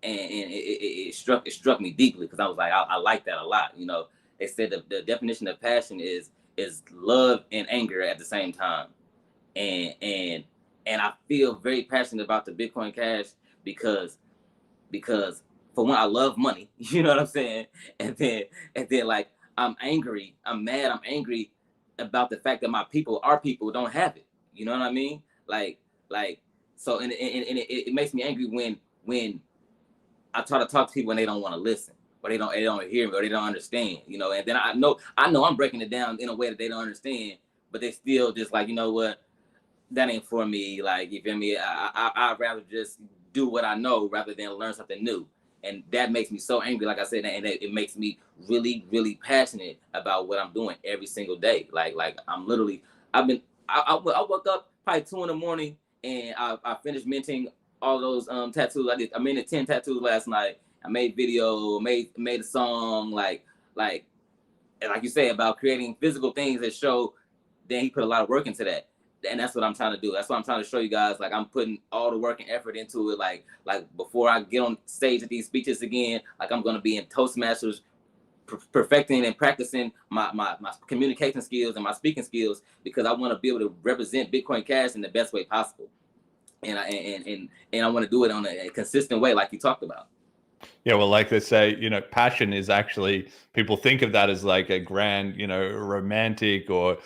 and it struck me deeply, because I was like, I like that a lot. You know, they said the definition of passion is love and anger at the same time, and I feel very passionate about the Bitcoin Cash because for one, I love money. You know what I'm saying? And then like, I'm angry, I'm mad, I'm angry about the fact that our people don't have it. You know what I mean? Like so, and it makes me angry when I try to talk to people and they don't want to listen, or they don't hear me, or they don't understand, you know. And then I know I'm breaking it down in a way that they don't understand, but they still just like, you know what, that ain't for me. Like, you feel me? I'd rather just do what I know rather than learn something new. And that makes me so angry, like I said, and it makes me really, really passionate about what I'm doing every single day. Like I'm literally, I woke up probably 2 a.m. and I finished minting all those tattoos. I minted 10 tattoos last night. I made video, made a song, like you say, about creating physical things that show. Then he put a lot of work into that. And that's what I'm trying to do. That's what I'm trying to show you guys. Like, I'm putting all the work and effort into it. Like before I get on stage at these speeches again, like, I'm going to be in Toastmasters, perfecting and practicing my communication skills and my speaking skills, because I want to be able to represent Bitcoin Cash in the best way possible. And I want to do it on a consistent way, like you talked about. Yeah, well, like they say, you know, passion is actually, people think of that as like a grand, you know, romantic or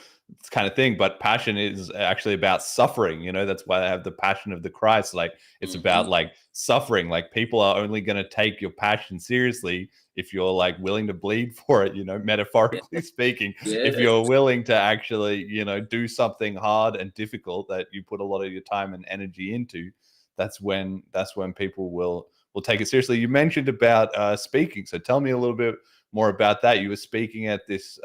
kind of thing, but passion is actually about suffering. You know, that's why they have the Passion of the Christ. Like, it's about like suffering. Like, people are only going to take your passion seriously if you're like willing to bleed for it, you know, metaphorically speaking. If you're willing to actually, you know, do something hard and difficult that you put a lot of your time and energy into, that's when people will take it seriously. You mentioned about speaking, so tell me a little bit more about that. You were speaking at this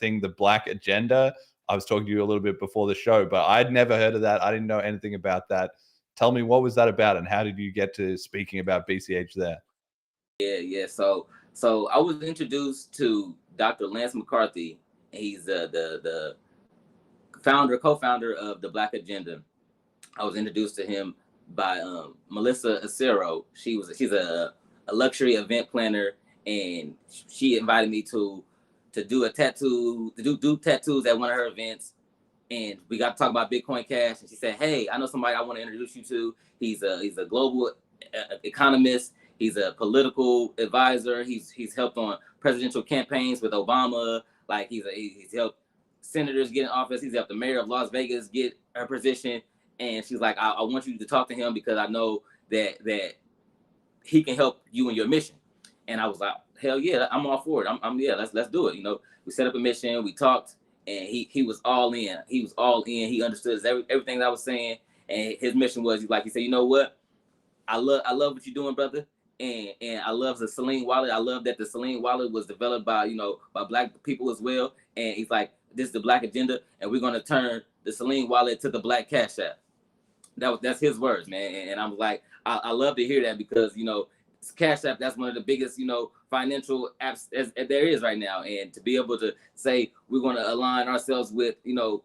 thing, the Black Agenda. I was talking to you a little bit before the show, but I'd never heard of that. I didn't know anything about that. Tell me, what was that about, and how did you get to speaking about BCH there? Yeah. So I was introduced to Dr. Lance McCarthy. He's the co-founder of the Black Agenda. I was introduced to him by Melissa Acero. She's a luxury event planner, and she invited me to do a tattoo, to do tattoos at one of her events. And we got to talk about Bitcoin Cash. And she said, "Hey, I know somebody I want to introduce you to. He's a global economist. He's a political advisor. He's helped on presidential campaigns with Obama. Like, he's helped senators get in office. He's helped the mayor of Las Vegas get her position." And she's like, I want you to talk to him because I know that he can help you in your mission. And I was like, hell yeah, I'm all for it. Yeah, let's do it. You know, we set up a mission, we talked, and he was all in. He was all in. He understood everything that I was saying. And his mission was, like, he said, you know what? I love what you're doing, brother. And I love the Selene wallet. I love that the Selene wallet was developed by Black people as well. And he's like, this is the Black Agenda, and we're gonna turn the Selene wallet to the Black Cash App. That's his words, man. And I was like, I love to hear that, because, you know, Cash App, that's one of the biggest, you know, financial apps as there is right now. And to be able to say we're going to align ourselves with, you know,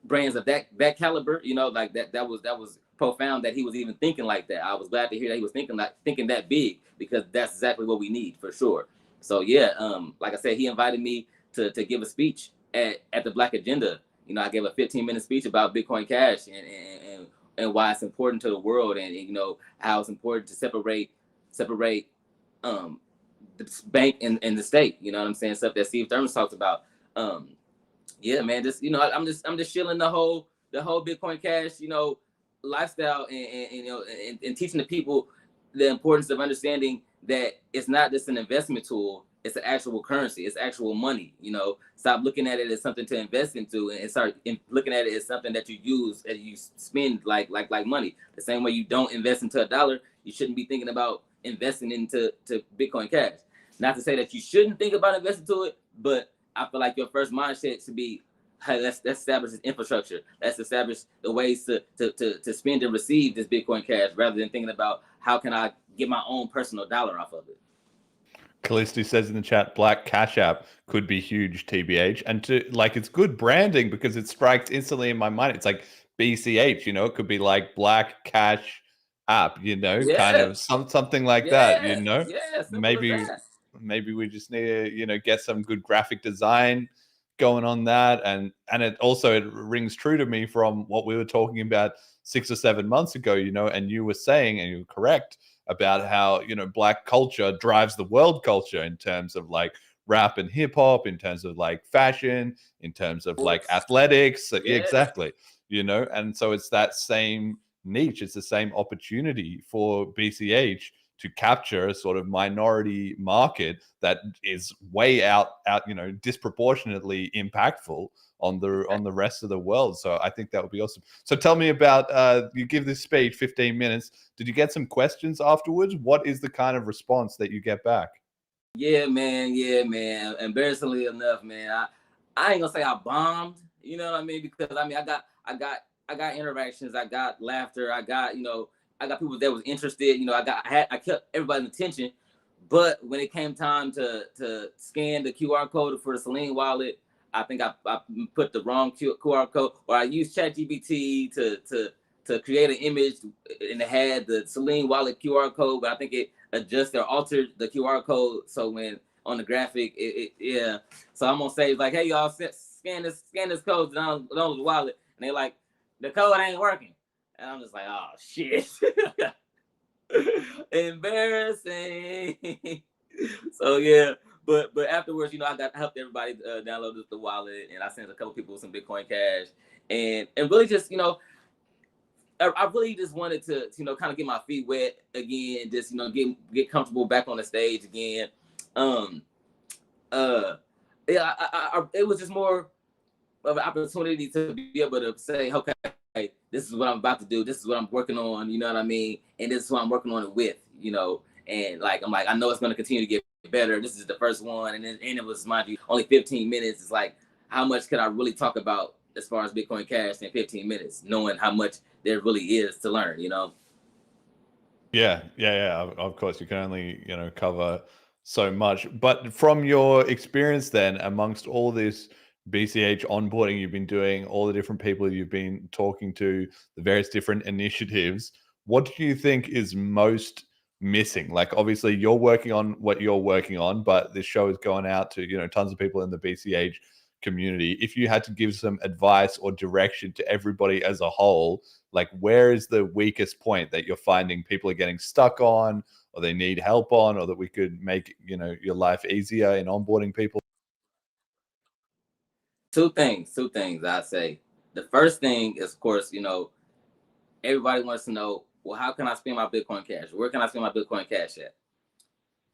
brands of that caliber, you know, like that was profound that he was even thinking like that. I was glad to hear that he was thinking that big, because that's exactly what we need for sure. So yeah, like I said, he invited me to give a speech at the Black Agenda. You know, I gave a 15-minute speech about Bitcoin Cash and why it's important to the world, and you know, how it's important to separate the bank and the state. You know what I'm saying? Stuff that Steve Thurman talks about. Yeah, man, just, you know, I'm just shilling the whole Bitcoin Cash, you know, lifestyle, and you know, and teaching the people the importance of understanding that it's not just an investment tool. It's an actual currency. It's actual money. You know, stop looking at it as something to invest into, and start looking at it as something that you use and you spend like money. The same way you don't invest into $1, you shouldn't be thinking about investing into Bitcoin Cash. Not to say that you shouldn't think about investing to it, but I feel like your first mindset should be, hey, let's establish this infrastructure. Let's establish the ways to spend and receive this Bitcoin Cash, rather than thinking about how can I get my own personal dollar off of it. Callisto says in the chat, Black Cash App could be huge, TBH. And to like, it's good branding because it strikes instantly in my mind. It's like BCH, you know, it could be like Black Cash App, you know, kind of something like that, you know. Maybe we just need to, you know, get some good graphic design going on that. And it also, it rings true to me from what we were talking about 6 or 7 months ago, you know, and you were saying, and you were correct, about how, you know, Black culture drives the world culture in terms of like rap and hip hop, in terms of like fashion, in terms of like athletics. Yeah, exactly. You know, and so it's that same niche, it's the same opportunity for BCH to capture a sort of minority market that is way out, you know, disproportionately impactful on the rest of the world. So I think that would be awesome. So tell me about, you give this speech 15 minutes. Did you get some questions afterwards? What is the kind of response that you get back? Yeah, man. Embarrassingly enough, man, I ain't gonna say I bombed, you know what I mean? Because I mean, I got interactions, I got laughter, I got, you know, I got people that was interested, you know, I kept everybody's attention. But when it came time to scan the QR code for the Celine wallet, I think I put the wrong QR code, or I used ChatGPT to create an image, and it had the Celine wallet QR code, but I think it adjusted or altered the QR code. So when on the graphic, yeah. So I'm gonna say like, hey y'all, scan this code to download the wallet, and they're like, the code ain't working, and I'm just like, oh shit. Embarrassing. So yeah, but afterwards, you know, I helped everybody download the wallet, and I sent a couple people some Bitcoin Cash, and really just, you know, I really just wanted to, you know, kind of get my feet wet again, just, you know, get comfortable back on the stage again. Yeah, it was just more of an opportunity to be able to say, okay, this is what I'm about to do. This is what I'm working on. You know what I mean? And this is what I'm working on it with, you know. And like, I'm like, I know it's going to continue to get better. This is the first one. And it was, mind you, only 15 minutes. It's like, how much could I really talk about as far as Bitcoin Cash in 15 minutes, knowing how much there really is to learn, you know? Yeah. Of course, you can only, you know, cover so much. But from your experience then, amongst all this BCH onboarding you've been doing, all the different people you've been talking to, the various different initiatives, what do you think is most missing? Like, obviously you're working on what you're working on, but this show is going out to, you know, tons of people in the BCH community. If you had to give some advice or direction to everybody as a whole, like, where is the weakest point that you're finding people are getting stuck on, or they need help on, or that we could make, you know, your life easier in onboarding people? Two things I say. The first thing is, of course, you know, everybody wants to know, well, how can I spend my Bitcoin Cash? Where can I spend my Bitcoin Cash at?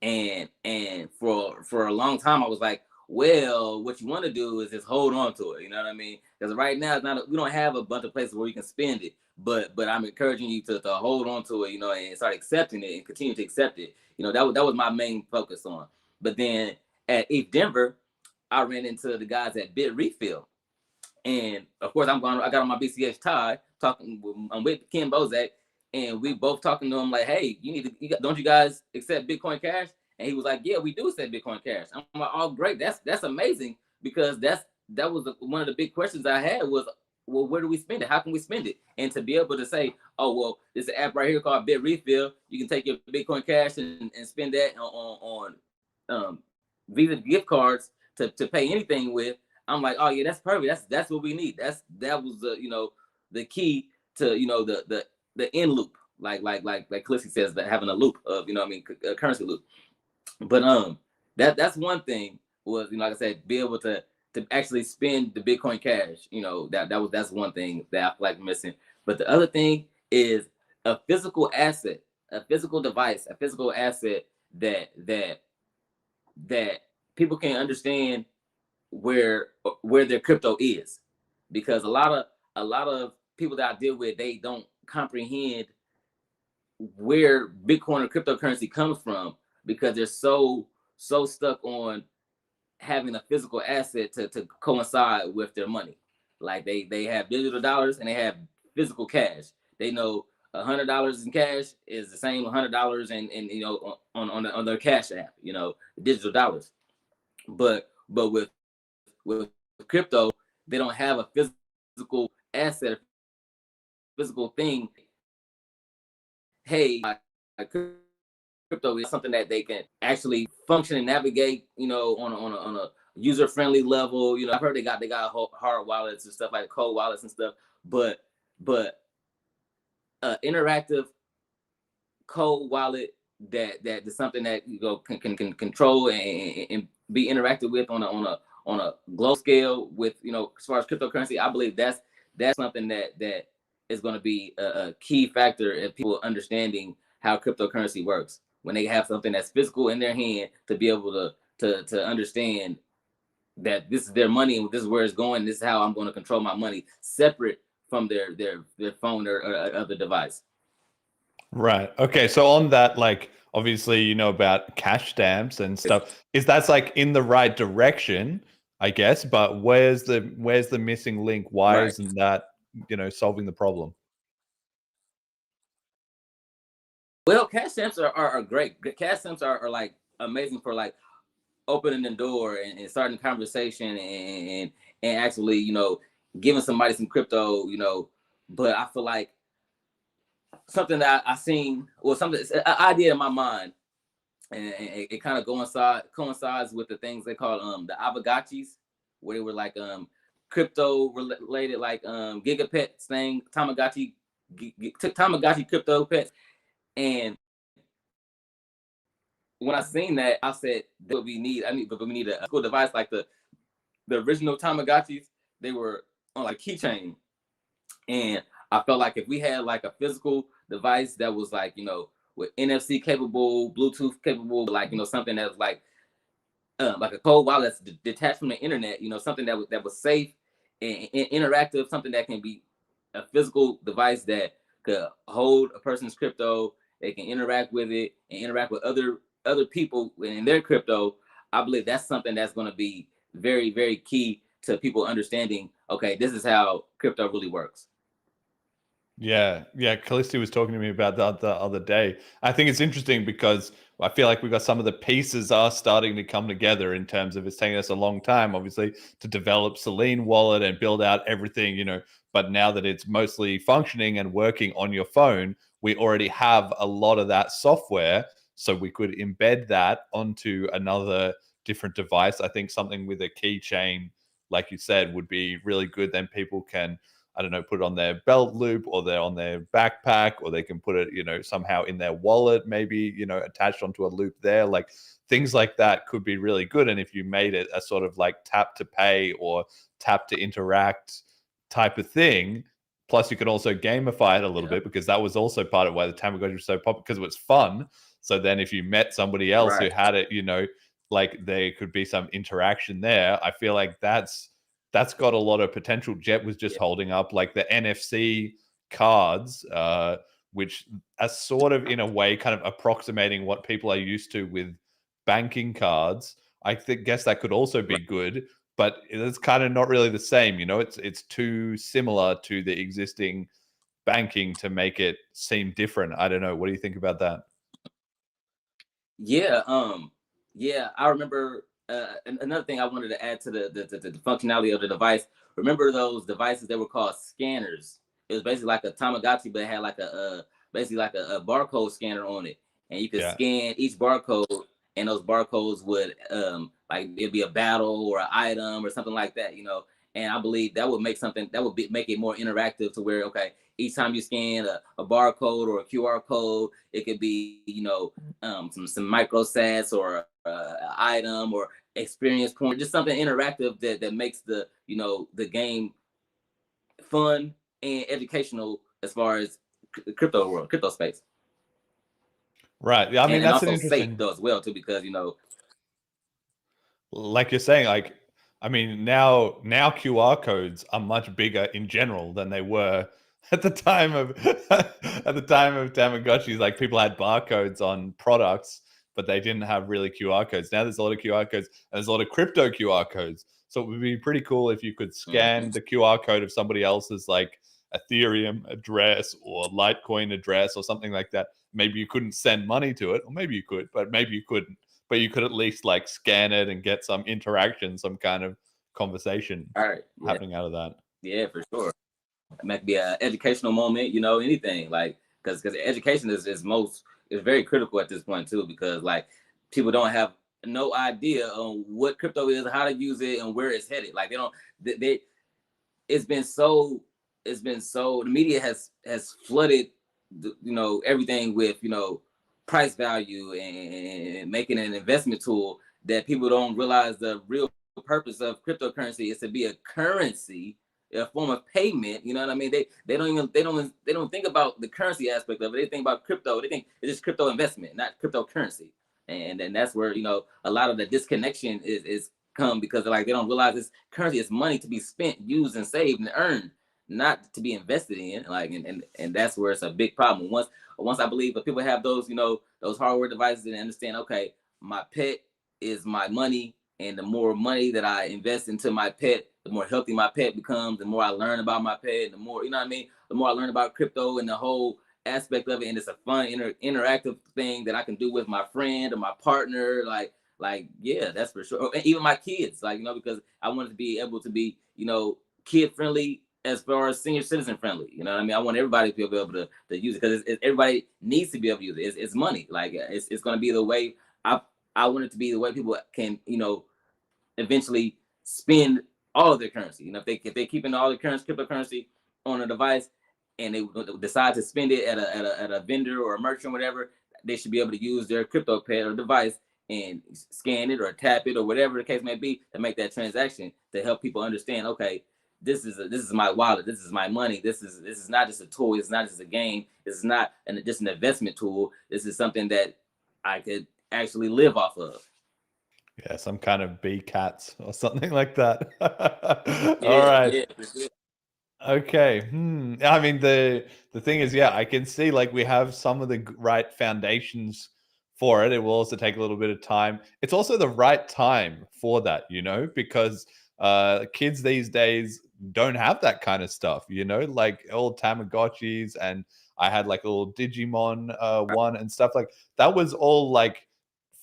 And for a long time, I was like, well, what you want to do is just hold on to it. You know what I mean? Because right now, we don't have a bunch of places where you can spend it. But I'm encouraging you to hold on to it, you know, and start accepting it and continue to accept it. You know, that was my main focus on. But then at ETH Denver, I ran into the guys at Bit Refill. And of course, I got on my BCH tie, I'm with Ken Bozak, and we both talking to him like, hey, don't you guys accept Bitcoin Cash? And he was like, yeah, we do accept Bitcoin Cash. I'm like, oh, great, that's amazing, because that was one of the big questions I had was, well, where do we spend it? How can we spend it? And to be able to say, oh, well, there's an app right here called Bit Refill. You can take your Bitcoin Cash and spend that on Visa gift cards to pay anything with. I'm like, oh yeah, that's perfect. That's what we need. That was the, you know, the key to, you know, the end loop, like Callisto says, that having a loop of, you know what I mean, a currency loop. But that's one thing was, you know, like I said, be able to actually spend the Bitcoin Cash. You know, that's one thing that I feel like missing. But the other thing is a physical asset, a physical device, a physical asset that people can understand where their crypto is, because a lot of people that I deal with, they don't comprehend where Bitcoin or cryptocurrency comes from, because they're so so stuck on having a physical asset to coincide with their money. Like they have digital dollars and they have physical cash. They know $100 in cash is the same $100 and you know on their cash app, you know, digital dollars. But with crypto, they don't have a physical asset, physical thing. Hey, crypto is something that they can actually function and navigate, you know, on a user friendly level. You know, I've heard they got hard wallets and stuff like cold wallets and stuff, but interactive cold wallet that is something that you go can control and be interacted with on a global scale with, you know, as far as cryptocurrency. I believe that's something that is going to be a key factor in people understanding how cryptocurrency works when they have something that's physical in their hand to be able to understand that this is their money and this is where it's going. This is how I'm going to control my money separate from their phone or other device. Right. Okay. So on that, like, obviously, you know about cash stamps and stuff. Is that's like in the right direction, I guess, but where's the missing link? Why Right. isn't that, you know, solving the problem? Well, cash stamps are great. Cash stamps are like amazing for like opening the door and starting a conversation and actually, you know, giving somebody some crypto, you know. But I feel like something that I seen, or something, an idea in my mind, and it kind of coincides with the things they call the Avagachis, where they were like crypto related, like gigapets thing, Tamagotchi crypto pets. And when I seen that, I said, "What we need, but we need a cool device like the original Tamagotchis. They were on like keychain, and I felt like if we had like a physical device that was like, you know, with NFC capable, Bluetooth capable, like, you know, something that was like a cold wallet that's detached from the internet, you know, something that was safe and interactive, something that can be a physical device that could hold a person's crypto. They can interact with it and interact with other people in their crypto. I believe that's something that's going to be very, very key to people understanding, okay, this is how crypto really works. Yeah, yeah. Callisti was talking to me about that the other day. I think it's interesting because I feel like we got some of the pieces are starting to come together in terms of it's taking us a long time, obviously, to develop Selene Wallet and build out everything, you know. But now that it's mostly functioning and working on your phone, we already have a lot of that software. So we could embed that onto another different device. I think something with a keychain, like you said, would be really good. Then people can, I don't know, put it on their belt loop or they're on their backpack, or they can put it, you know, somehow in their wallet, maybe, you know, attached onto a loop there. Like things like that could be really good. And if you made it a sort of like tap to pay or tap to interact type of thing, plus you can also gamify it a little bit, because that was also part of why the Tamagotchi was so popular, because it was fun. So then if you met somebody else who had it, you know, like there could be some interaction there. I feel like that's got a lot of potential. Jet was just holding up like the NFC cards, which are sort of in a way kind of approximating what people are used to with banking cards. I guess that could also be good, but it's kind of not really the same. You know, it's too similar to the existing banking to make it seem different. I don't know. What do you think about that? Yeah, I remember another thing I wanted to add to the functionality of the device. Remember those devices that were called scanners? It was basically like a Tamagotchi, but it had like basically like a barcode scanner on it, and you could scan each barcode, and those barcodes would like it'd be a battle or an item or something like that, you know. And I believe that would make make it more interactive to where, okay, each time you scan a barcode or a QR code, it could be, you know, some microsats or item or experience point, just something interactive that makes the, you know, the game fun and educational as far as crypto space. Right. Yeah, I mean, And that's an also safe interesting, though as well too, because, you know, like you're saying, like, I mean, now QR codes are much bigger in general than they were at the time of at the time of Tamagotchis. Like people had barcodes on products, but they didn't have really QR codes. Now there's a lot of QR codes, and there's a lot of crypto QR codes. So it would be pretty cool if you could scan the QR code of somebody else's like Ethereum address or Litecoin address or something like that. Maybe you couldn't send money to it, or maybe you could, but maybe you couldn't. But you could at least like scan it and get some interaction, some kind of conversation happening out of that. Yeah, for sure. It might be an educational moment, anything like because education is very critical at this point too, because like people don't have no idea on what crypto is, how to use it, and where it's headed. Like it's been so the media has flooded everything with price value and making an investment tool that people don't realize the real purpose of cryptocurrency is to be a currency, a form of payment. You know what I mean? They don't think about the currency aspect of it. They think about crypto. They think it's just crypto investment, not cryptocurrency. And then that's where a lot of the disconnection is come, because like they don't realize this currency is money to be spent, used, and saved and earned, not to be invested in. Like and that's where it's a big problem. Once I believe that people have those those hardware devices and understand, okay, my pet is my money, and the more money that I invest into my pet, the more healthy my pet becomes. The more I learn about my pet, the more the more I learn about crypto and the whole aspect of it, and it's a fun interactive thing that I can do with my friend or my partner. Like yeah, that's for sure. And even my kids, because I want to be able to be kid friendly as far as senior citizen friendly. I want everybody to be able to use it, because everybody needs to be able to use it. It's money. Like it's going to be the way I want it to be, the way people can eventually spend all of their currency. If they're keeping all the cryptocurrency on a device, and they decide to spend it at a vendor or a merchant or whatever, they should be able to use their crypto pad or device and scan it or tap it or whatever the case may be to make that transaction, to help people understand, okay, this is my wallet, this is my money, this is not just a toy, it's not just a game, it's not just an investment tool, this is something that I could actually live off of. Yeah, some kind of BCATs or something like that. All right. Yeah. Okay. I mean, the thing is, yeah, I can see like we have some of the right foundations for it. It will also take a little bit of time. It's also the right time for that, because kids these days don't have that kind of stuff, like old Tamagotchis, and I had like a little Digimon one and stuff like that. Was all like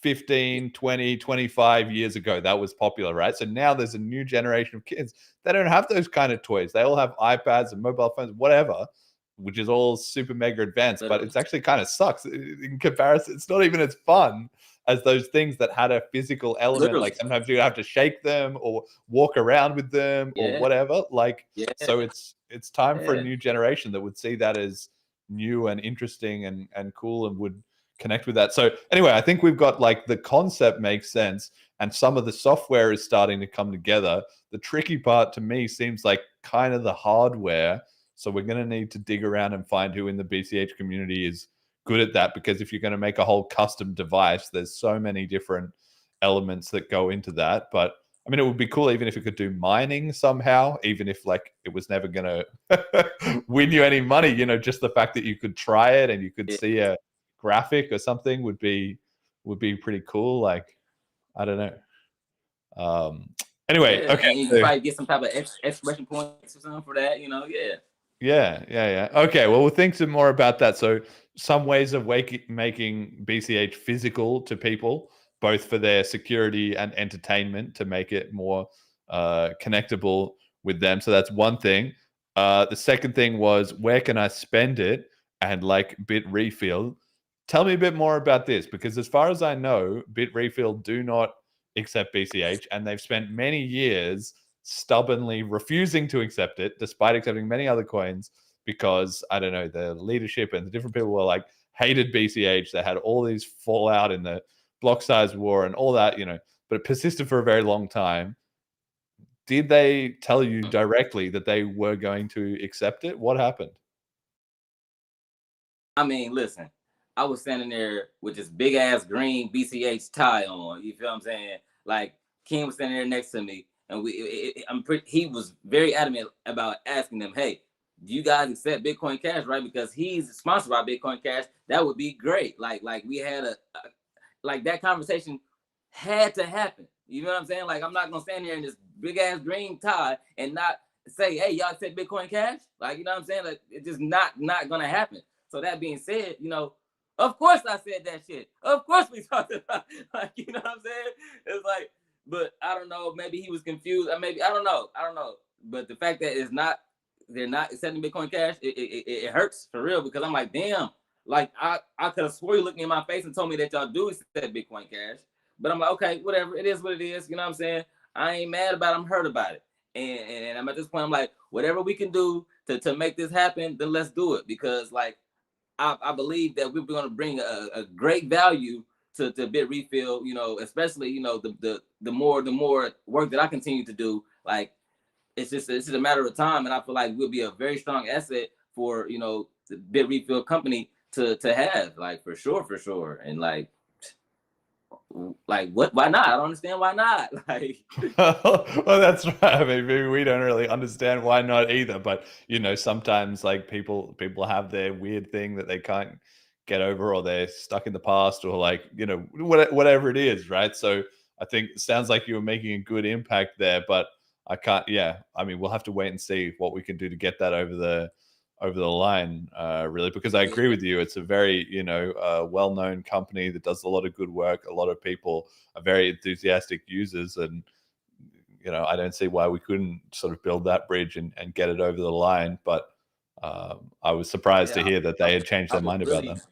15, 20, 25 years ago. That was popular, right? So now there's a new generation of kids that don't have those kind of toys. They all have iPads and mobile phones, whatever, which is all super mega advanced, but it's actually kind of sucks in comparison. It's not even as fun as those things that had a physical element. Literally. Like sometimes you have to shake them or walk around with them or whatever. So it's time for a new generation that would see that as new and interesting and cool and would connect with that. So anyway, I think we've got like the concept makes sense and some of the software is starting to come together. The tricky part to me seems like kind of the hardware. So we're going to need to dig around and find who in the BCH community is good at that, because if you're going to make a whole custom device, there's so many different elements that go into that. But I mean, it would be cool even if it could do mining somehow, even if like it was never going to win you any money, just the fact that you could try it and you could see a graphic or something would be pretty cool. Like, I don't know. Anyway, okay. And you can probably get some type of expression points or something for that, Yeah. Okay, well, we'll think some more about that. So some ways of making BCH physical to people, both for their security and entertainment, to make it more connectable with them. So that's one thing. The second thing was, where can I spend it? And like Bitrefill. Tell me a bit more about this, because as far as I know, Bitrefill do not accept BCH, and they've spent many years stubbornly refusing to accept it, despite accepting many other coins, because I don't know, the leadership and the different people were like hated BCH. They had all these fallout in the block size war and all that, but it persisted for a very long time. Did they tell you directly that they were going to accept it? What happened? I mean, listen, I was standing there with this big ass green BCH tie on. You feel what I'm saying? Like King was standing there next to me, and he was very adamant about asking them, "Hey, do you guys accept Bitcoin Cash?" Right? Because he's sponsored by Bitcoin Cash. That would be great. Like we had like that conversation had to happen. You know what I'm saying? Like, I'm not gonna stand here in this big ass green tie and not say, hey, y'all said Bitcoin Cash. Like, you know what I'm saying? Like, it's just not gonna happen. So that being said, you know, of course I said that shit. Of course we talked about, like, you know what I'm saying? It's like, but I don't know. Maybe he was confused. Or maybe I don't know. But the fact that they're not accepting Bitcoin Cash, it hurts for real, because I'm like, damn. Like, I could have swore you looked me in my face and told me that y'all do accept Bitcoin Cash. But I'm like, okay, whatever. It is what it is. You know what I'm saying? I ain't mad about it. I'm hurt about it. And I'm at this point, I'm like, whatever we can do to make this happen, then let's do it. Because, like, I believe that we're going to bring a great value to BitRefill, you know, especially, you know, the more work that I continue to do. Like, it's just a matter of time. And I feel like we'll be a very strong asset for, you know, the BitRefill company to have, like, for sure. And like what? Why not? I don't understand why not. Like, well, that's right. I mean, maybe we don't really understand why not either. But you know, sometimes like people have their weird thing that they can't get over, or they're stuck in the past, or like, you know, whatever it is, right? So I think it sounds like you were making a good impact there, but I can't. Yeah, I mean, we'll have to wait and see what we can do to get that over the line, really, because I agree with you. It's a very, you know, well-known company that does a lot of good work. A lot of people are very enthusiastic users, and you know, I don't see why we couldn't sort of build that bridge and get it over the line. But I was surprised to hear that they had changed their mind about that.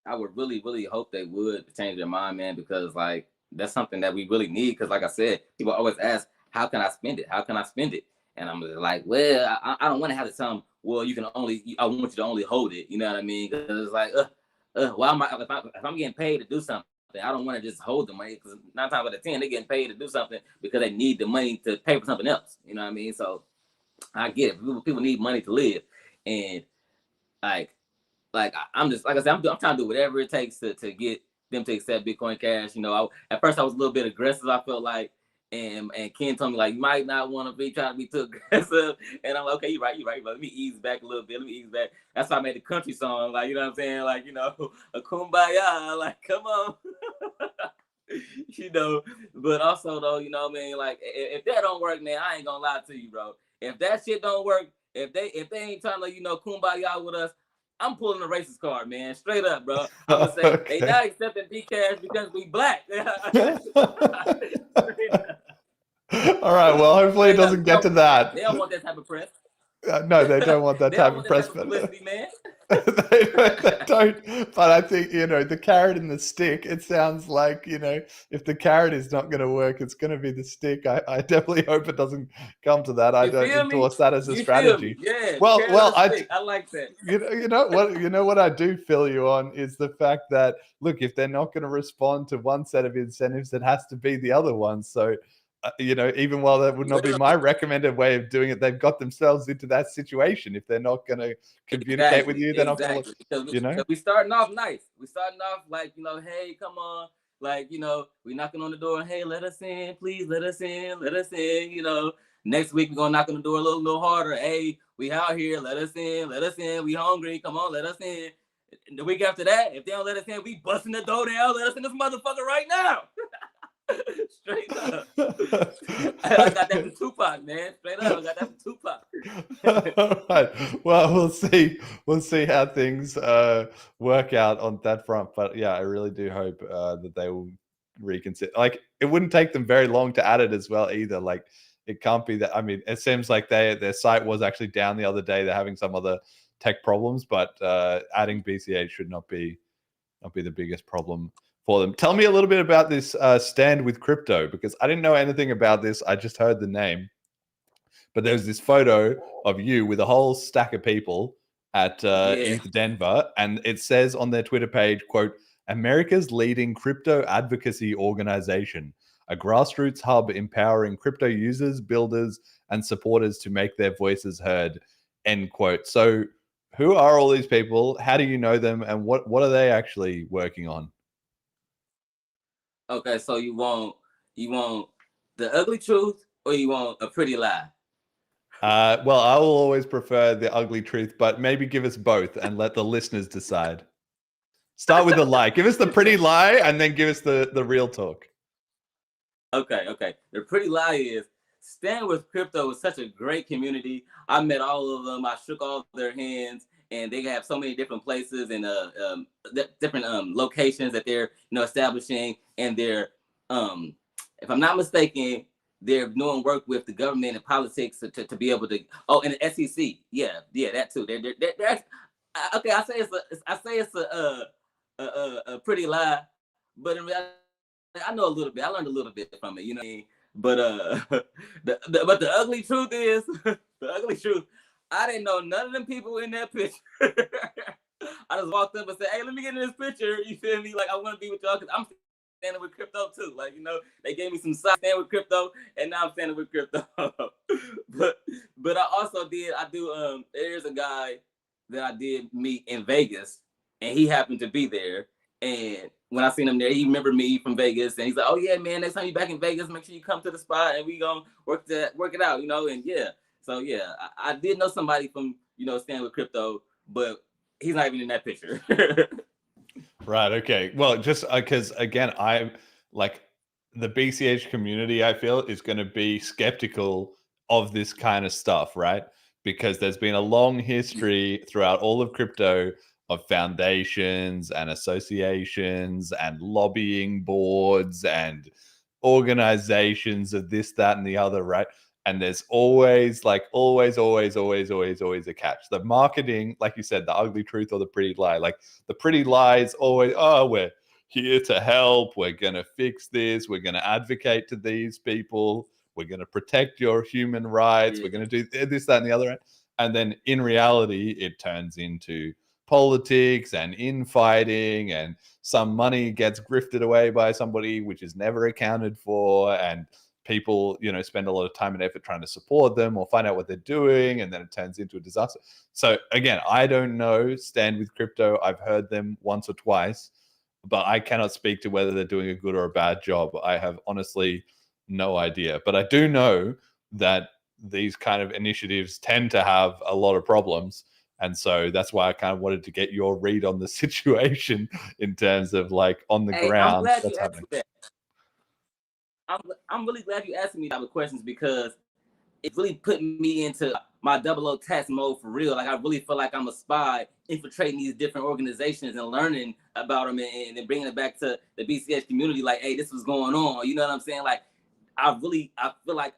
I would really hope they would change their mind, man, because like that's something that we really need. Because like I said, people always ask, how can I spend it? How can I spend it? And I'm like, well, I don't want to have to tell them, well, I want you to only hold it. You know what I mean? Because it's like, why am if I'm getting paid to do something, I don't want to just hold the money, because 9 times out of 10, they're getting paid to do something because they need the money to pay for something else. You know what I mean? So I get it. People need money to live. And like I'm just, like I said, I'm trying to do whatever it takes to get them to accept Bitcoin Cash. You know, at first I was a little bit aggressive, I felt like. And Ken told me, like, you might not want to be trying to be too aggressive. And I'm like, okay, you're right. But let me ease back a little bit. That's why I made the country song. Like, you know what I'm saying? Like, you know, a kumbaya. Like, come on. You know, but also, though, you know what I mean? Like, if that don't work, man, I ain't going to lie to you, bro. If that shit don't work, if they ain't trying to, you know, kumbaya with us, I'm pulling a racist card, man. Straight up, bro. I'm going to say, okay, they not accepting Bcash because we black. All right. Well, hopefully it doesn't get to that. They don't want that type of press. No, they don't want that type of press. Publicity, man. they don't. But I think, you know, the carrot and the stick, it sounds like, you know, if the carrot is not going to work, it's going to be the stick. I definitely hope it doesn't come to that. I don't endorse that as a strategy. Yeah. Well, I like that. You know what I do feel you on is the fact that, look, if they're not going to respond to one set of incentives, it has to be the other one. So, you know, even while that would not be my recommended way of doing it, they've got themselves into that situation. If they're not going to communicate with you, they're not going to, you know. We starting off nice. We starting off like, you know, hey, come on. Like, you know, we knocking on the door. Hey, let us in. Please let us in. Let us in. You know, next week we're going to knock on the door a little harder. Hey, we out here. Let us in. Let us in. We hungry. Come on, let us in. The week after that, if they don't let us in, we busting the door down. Let us in this motherfucker right now. Straight up. I got that from Tupac, man. Straight up, I got that from Tupac. All right. Well, we'll see how things work out on that front. But yeah, I really do hope that they will reconsider. Like, it wouldn't take them very long to add it as well either. Like, it can't be that. I mean, it seems like their site was actually down the other day. They're having some other tech problems, but adding BCH should not be the biggest problem for them. Tell me a little bit about this stand with crypto, because I didn't know anything about this. I just heard the name, but there's this photo of you with a whole stack of people at ETH Denver, and it says on their Twitter page, quote, "America's leading crypto advocacy organization, a grassroots hub empowering crypto users, builders, and supporters to make their voices heard," end quote. So who are all these people? How do you know them? And what are they actually working on? Okay, so you want the ugly truth, or you want a pretty lie? Well, I will always prefer the ugly truth, but maybe give us both and let the listeners decide. Start with the lie. Give us the pretty lie, and then give us the real talk. Okay. The pretty lie is Stand With Crypto is such a great community. I met all of them. I shook all their hands, and they have so many different places and different locations that they're establishing, and they're if I'm not mistaken, they're doing work with the government and politics to be able to. Oh, and the SEC, yeah, that too. They're okay. I say it's a pretty lie, but in reality, I know a little bit. I learned a little bit from it, you know what I mean? But but the ugly truth is, the ugly truth, I didn't know none of them people in that picture. I just walked up and said, "Hey, let me get in this picture." You feel me? Like I want to be with y'all because I'm standing with crypto too. Like they gave me some side stand with crypto, and now I'm standing with crypto. but I do. There's a guy that I did meet in Vegas, and he happened to be there. And when I seen him there, he remembered me from Vegas, and he's like, "Oh yeah, man, next time you back in Vegas, make sure you come to the spot, and we gonna work it out, And yeah, so yeah, I did know somebody from Stand With Crypto, but he's not even in that picture. Right. Okay. Well, just because again, I like the BCH community, I feel is going to be skeptical of this kind of stuff, right? Because there's been a long history throughout all of crypto of foundations and associations and lobbying boards and organizations of this, that, and the other, right? And there's always a catch. The marketing, like you said, the ugly truth or the pretty lie. Like the pretty lie is always, oh, we're here to help. We're going to fix this. We're going to advocate to these people. We're going to protect your human rights. We're going to do this, that, and the other. And then in reality, it turns into politics and infighting, and some money gets grifted away by somebody which is never accounted for, and people spend a lot of time and effort trying to support them or find out what they're doing, and then it turns into a disaster. So again, I don't know Stand With Crypto. I've heard them once or twice, but I cannot speak to whether they're doing a good or a bad job. I have honestly no idea, but I do know that these kind of initiatives tend to have a lot of problems. And so that's why I kind of wanted to get your read on the situation in terms of like on the ground. What's happening. I'm really glad you asked me type of questions, because it's really putting me into my 00 task mode for real. Like I really feel like I'm a spy infiltrating these different organizations and learning about them and then bringing it back to the BCH community. Like, hey, this was going on. You know what I'm saying? Like I feel like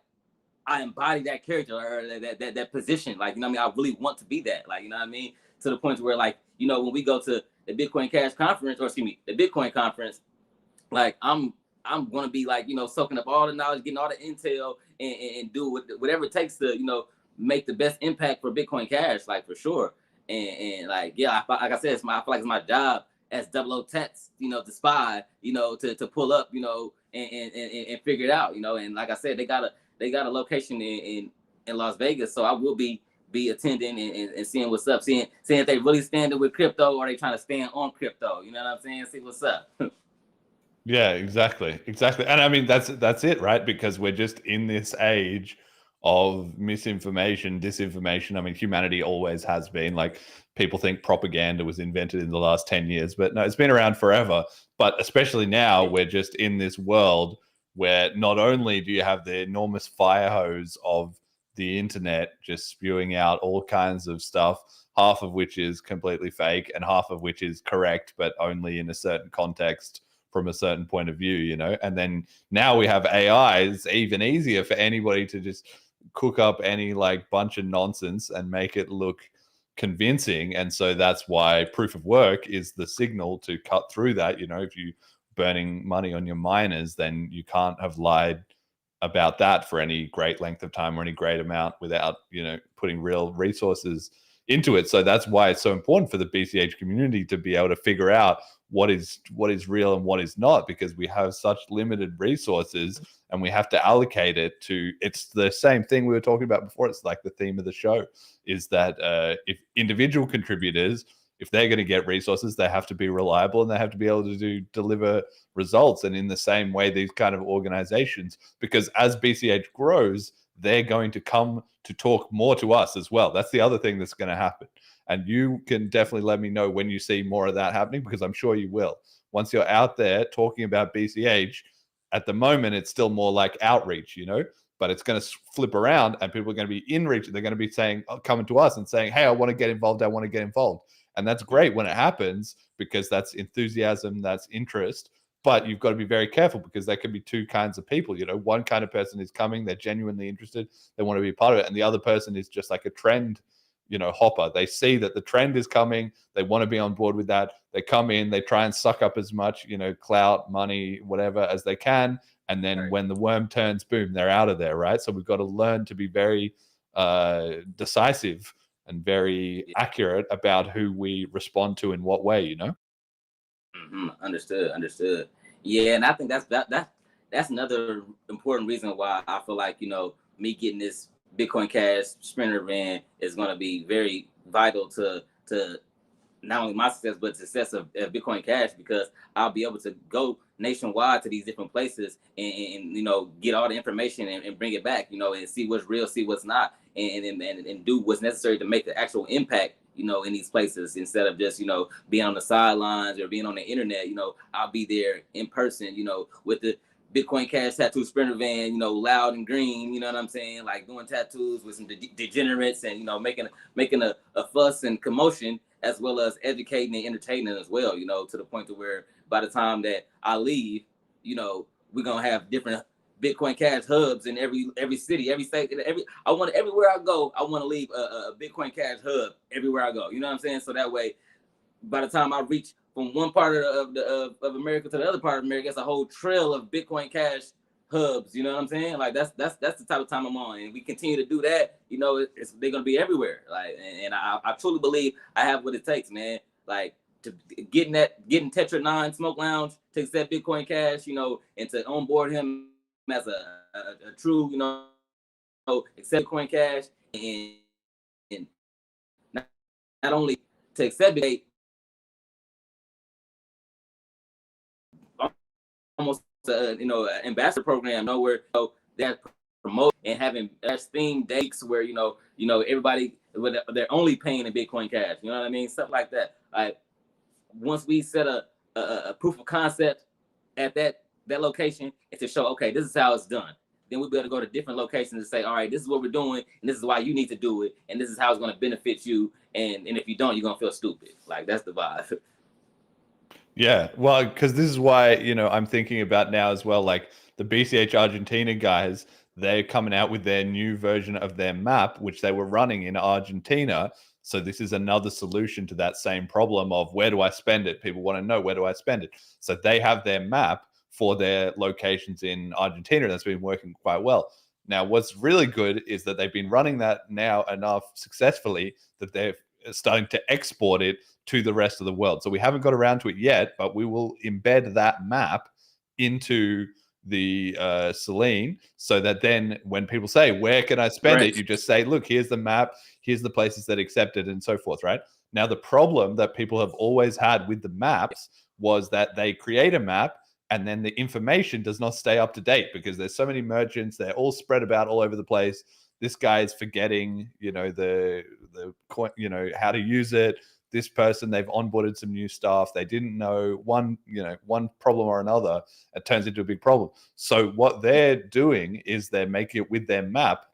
I embody that character or that position. Like, I really want to be that. Like, to the point where like, when we go to the Bitcoin Cash conference, or the Bitcoin conference, like I'm going to be like, soaking up all the knowledge, getting all the intel and do whatever it takes to, make the best impact for Bitcoin Cash, like for sure. And like, yeah, like I said, I feel like it's my job as 00 Techs, to spy, to pull up, and figure it out, and like I said, they got a location in Las Vegas. So I will be attending and seeing what's up, seeing if they really standing with crypto or they trying to stand on crypto. You know what I'm saying? See what's up. Yeah, exactly. And I mean, that's it, right? Because we're just in this age of misinformation, disinformation. I mean, humanity always has been. Like, people think propaganda was invented in the last 10 years, but no, it's been around forever. But especially now, we're just in this world where not only do you have the enormous fire hose of the internet just spewing out all kinds of stuff, half of which is completely fake and half of which is correct, but only in a certain context from a certain point of view, and then now we have AI. It's even easier for anybody to just cook up any like bunch of nonsense and make it look convincing. And so that's why proof of work is the signal to cut through that. If you burning money on your miners, then you can't have lied about that for any great length of time or any great amount without putting real resources into it. So that's why it's so important for the BCH community to be able to figure out what is real and what is not, because we have such limited resources and we have to allocate it to. It's the same thing we were talking about before. It's like the theme of the show is that if individual contributors, if they're going to get resources, they have to be reliable and they have to be able to deliver results. And in the same way, these kind of organizations, because as BCH grows, they're going to come to talk more to us as well. That's the other thing that's going to happen. And you can definitely let me know when you see more of that happening, because I'm sure you will. Once you're out there talking about BCH, at the moment, it's still more like outreach, you know, but it's going to flip around and people are going to be in reach. They're going to be saying, coming to us and saying, hey, I want to get involved. I want to get involved. And that's great when it happens, because that's enthusiasm, that's interest. But you've got to be very careful, because there could be two kinds of people. You know, one kind of person is coming, they're genuinely interested, they want to be a part of it. And the other person is just like a trend, you know, hopper. They see that the trend is coming, they want to be on board with that. They come in, they try and suck up as much, you know, clout, money, whatever as they can. And then when the worm turns, boom, they're out of there, right? So we've got to learn to be very decisive and very accurate about who we respond to in what way, you know? Understood. Yeah, and I think that's another important reason why I feel like, you know, me getting this Bitcoin Cash Sprinter van is going to be very vital to not only my success, but the success of Bitcoin Cash, because I'll be able to go nationwide to these different places and you know, get all the information and bring it back, you know, and see what's real, see what's not, and do what's necessary to make the actual impact, you know, in these places, instead of just, you know, being on the sidelines or being on the internet. You know, I'll be there in person, you know, with the Bitcoin Cash tattoo Sprinter van, you know, loud and green, you know what I'm saying? Like doing tattoos with some degenerates and, you know, making a fuss and commotion, as well as educating and entertaining as well, you know, to the point to where by the time that I leave, you know, we're going to have different Bitcoin Cash hubs in every city, every state, everywhere I go, I want to leave a Bitcoin Cash hub everywhere I go. You know what I'm saying? So that way, by the time I reach from one part of America to the other part of America, it's a whole trail of Bitcoin Cash hubs. You know what I'm saying? Like that's the type of time I'm on, and we continue to do that. You know, they're gonna be everywhere. Like, and I truly believe I have what it takes, man. Like to getting Tetra 9 Smoke Lounge to accept Bitcoin Cash, you know, and to onboard him as a true, you know, accept Bitcoin Cash, and not only to accept it, almost you know, ambassador program, you know, where, you know, that promote and having themed dates where, you know everybody, they're only paying in Bitcoin Cash. You know what I mean? Stuff like that. Like once we set a proof of concept at that location, and to show, okay, this is how it's done, then we'll be able to go to different locations and say, all right, this is what we're doing, and this is why you need to do it, and this is how it's going to benefit you, and if you don't, you're going to feel stupid. Like that's the vibe. Yeah, well, because this is why, you know, I'm thinking about now as well, like the BCH Argentina guys, they're coming out with their new version of their map, which they were running in Argentina. So this is another solution to that same problem of where do I spend it? People want to know, where do I spend it? So they have their map for their locations in Argentina. That's been working quite well. Now, what's really good is that they've been running that now enough successfully that they're starting to export it to the rest of the world. So we haven't got around to it yet, but we will embed that map into the Selene, so that then when people say, where can I spend it? You just say, look, here's the map, here's the places that accept it, and so forth, right? Now, the problem that people have always had with the maps was that they create a map and then the information does not stay up to date, because there's so many merchants, they're all spread about all over the place. This guy is forgetting, you know, the coin, you know, how to use it. This person, they've onboarded some new staff. They didn't know one problem or another. It turns into a big problem. So what they're doing is they're making it with their map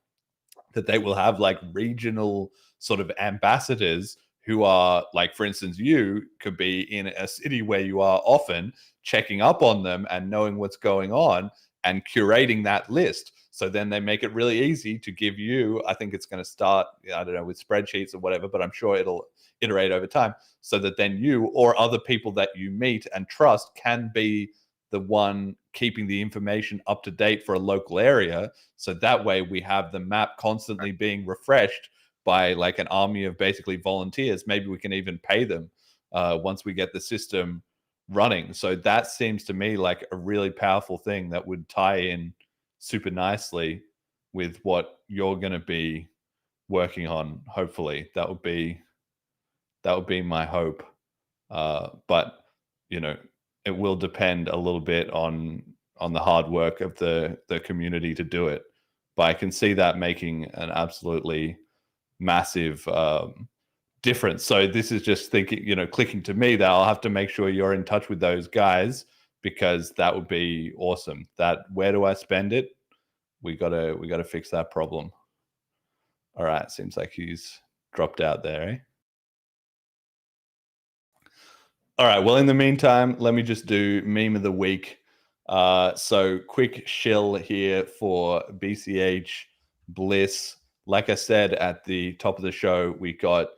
that they will have like regional sort of ambassadors who are like, for instance, you could be in a city where you are often, checking up on them and knowing what's going on and curating that list. So then they make it really easy to give you, I think it's going to start, I don't know, with spreadsheets or whatever, but I'm sure it'll iterate over time, so that then you or other people that you meet and trust can be the one keeping the information up to date for a local area. So that way we have the map constantly being refreshed by like an army of basically volunteers. Maybe we can even pay them once we get the system running. So that seems to me like a really powerful thing that would tie in super nicely with what you're going to be working on. Hopefully that would be my hope. But you know, it will depend a little bit on the hard work of the community to do it. but I can see that making an absolutely massive difference. So this is just thinking, clicking to me that I'll have to make sure you're in touch with those guys, because that would be awesome. That where do I spend it? We gotta fix that problem. All right, seems like he's dropped out there, eh? All right, well, in the meantime, let me just do meme of the week. So quick shill here for BCH Bliss. Like I said at the top of the show, we got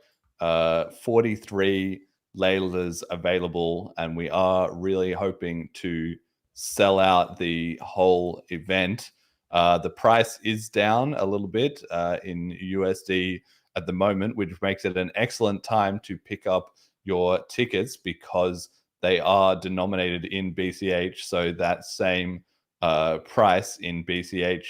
43 Laylas available, and we are really hoping to sell out the whole event. The price is down a little bit in USD at the moment, which makes it an excellent time to pick up your tickets, because they are denominated in BCH. So that same price in BCH,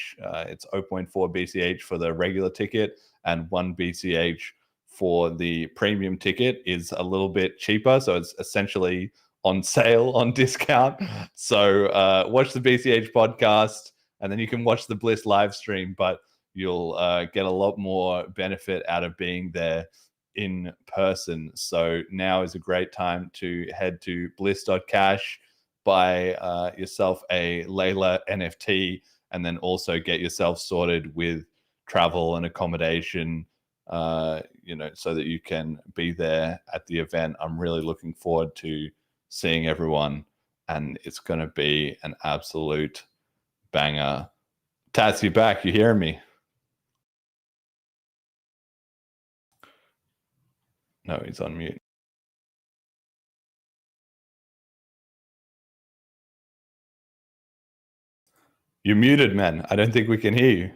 it's 0.4 BCH for the regular ticket and 1 BCH for the premium ticket, is a little bit cheaper. So it's essentially on sale, on discount. So watch the BCH podcast, and then you can watch the Bliss live stream, but you'll get a lot more benefit out of being there in person. So now is a great time to head to bliss.cash, buy yourself a Layla NFT, and then also get yourself sorted with travel and accommodation, so that you can be there at the event. I'm really looking forward to seeing everyone, and it's going to be an absolute banger. Tats, you back? You hearing me? No, he's on mute. You're muted, man. I don't think we can hear you.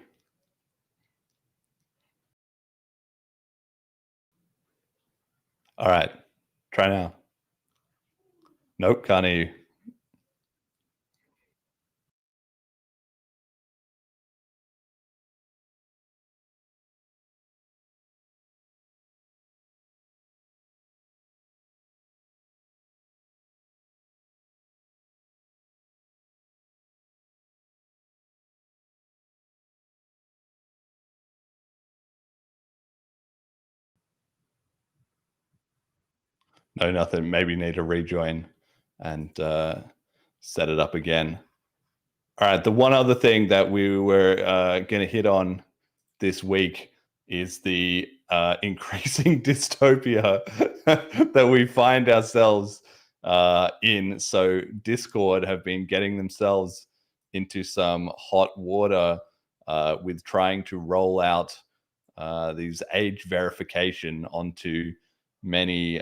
All right. Try now. Nope, can't hear you. No, nothing. Maybe need to rejoin and set it up again. All right. The one other thing that we were going to hit on this week is the increasing dystopia that we find ourselves in. So Discord have been getting themselves into some hot water with trying to roll out these age verification onto many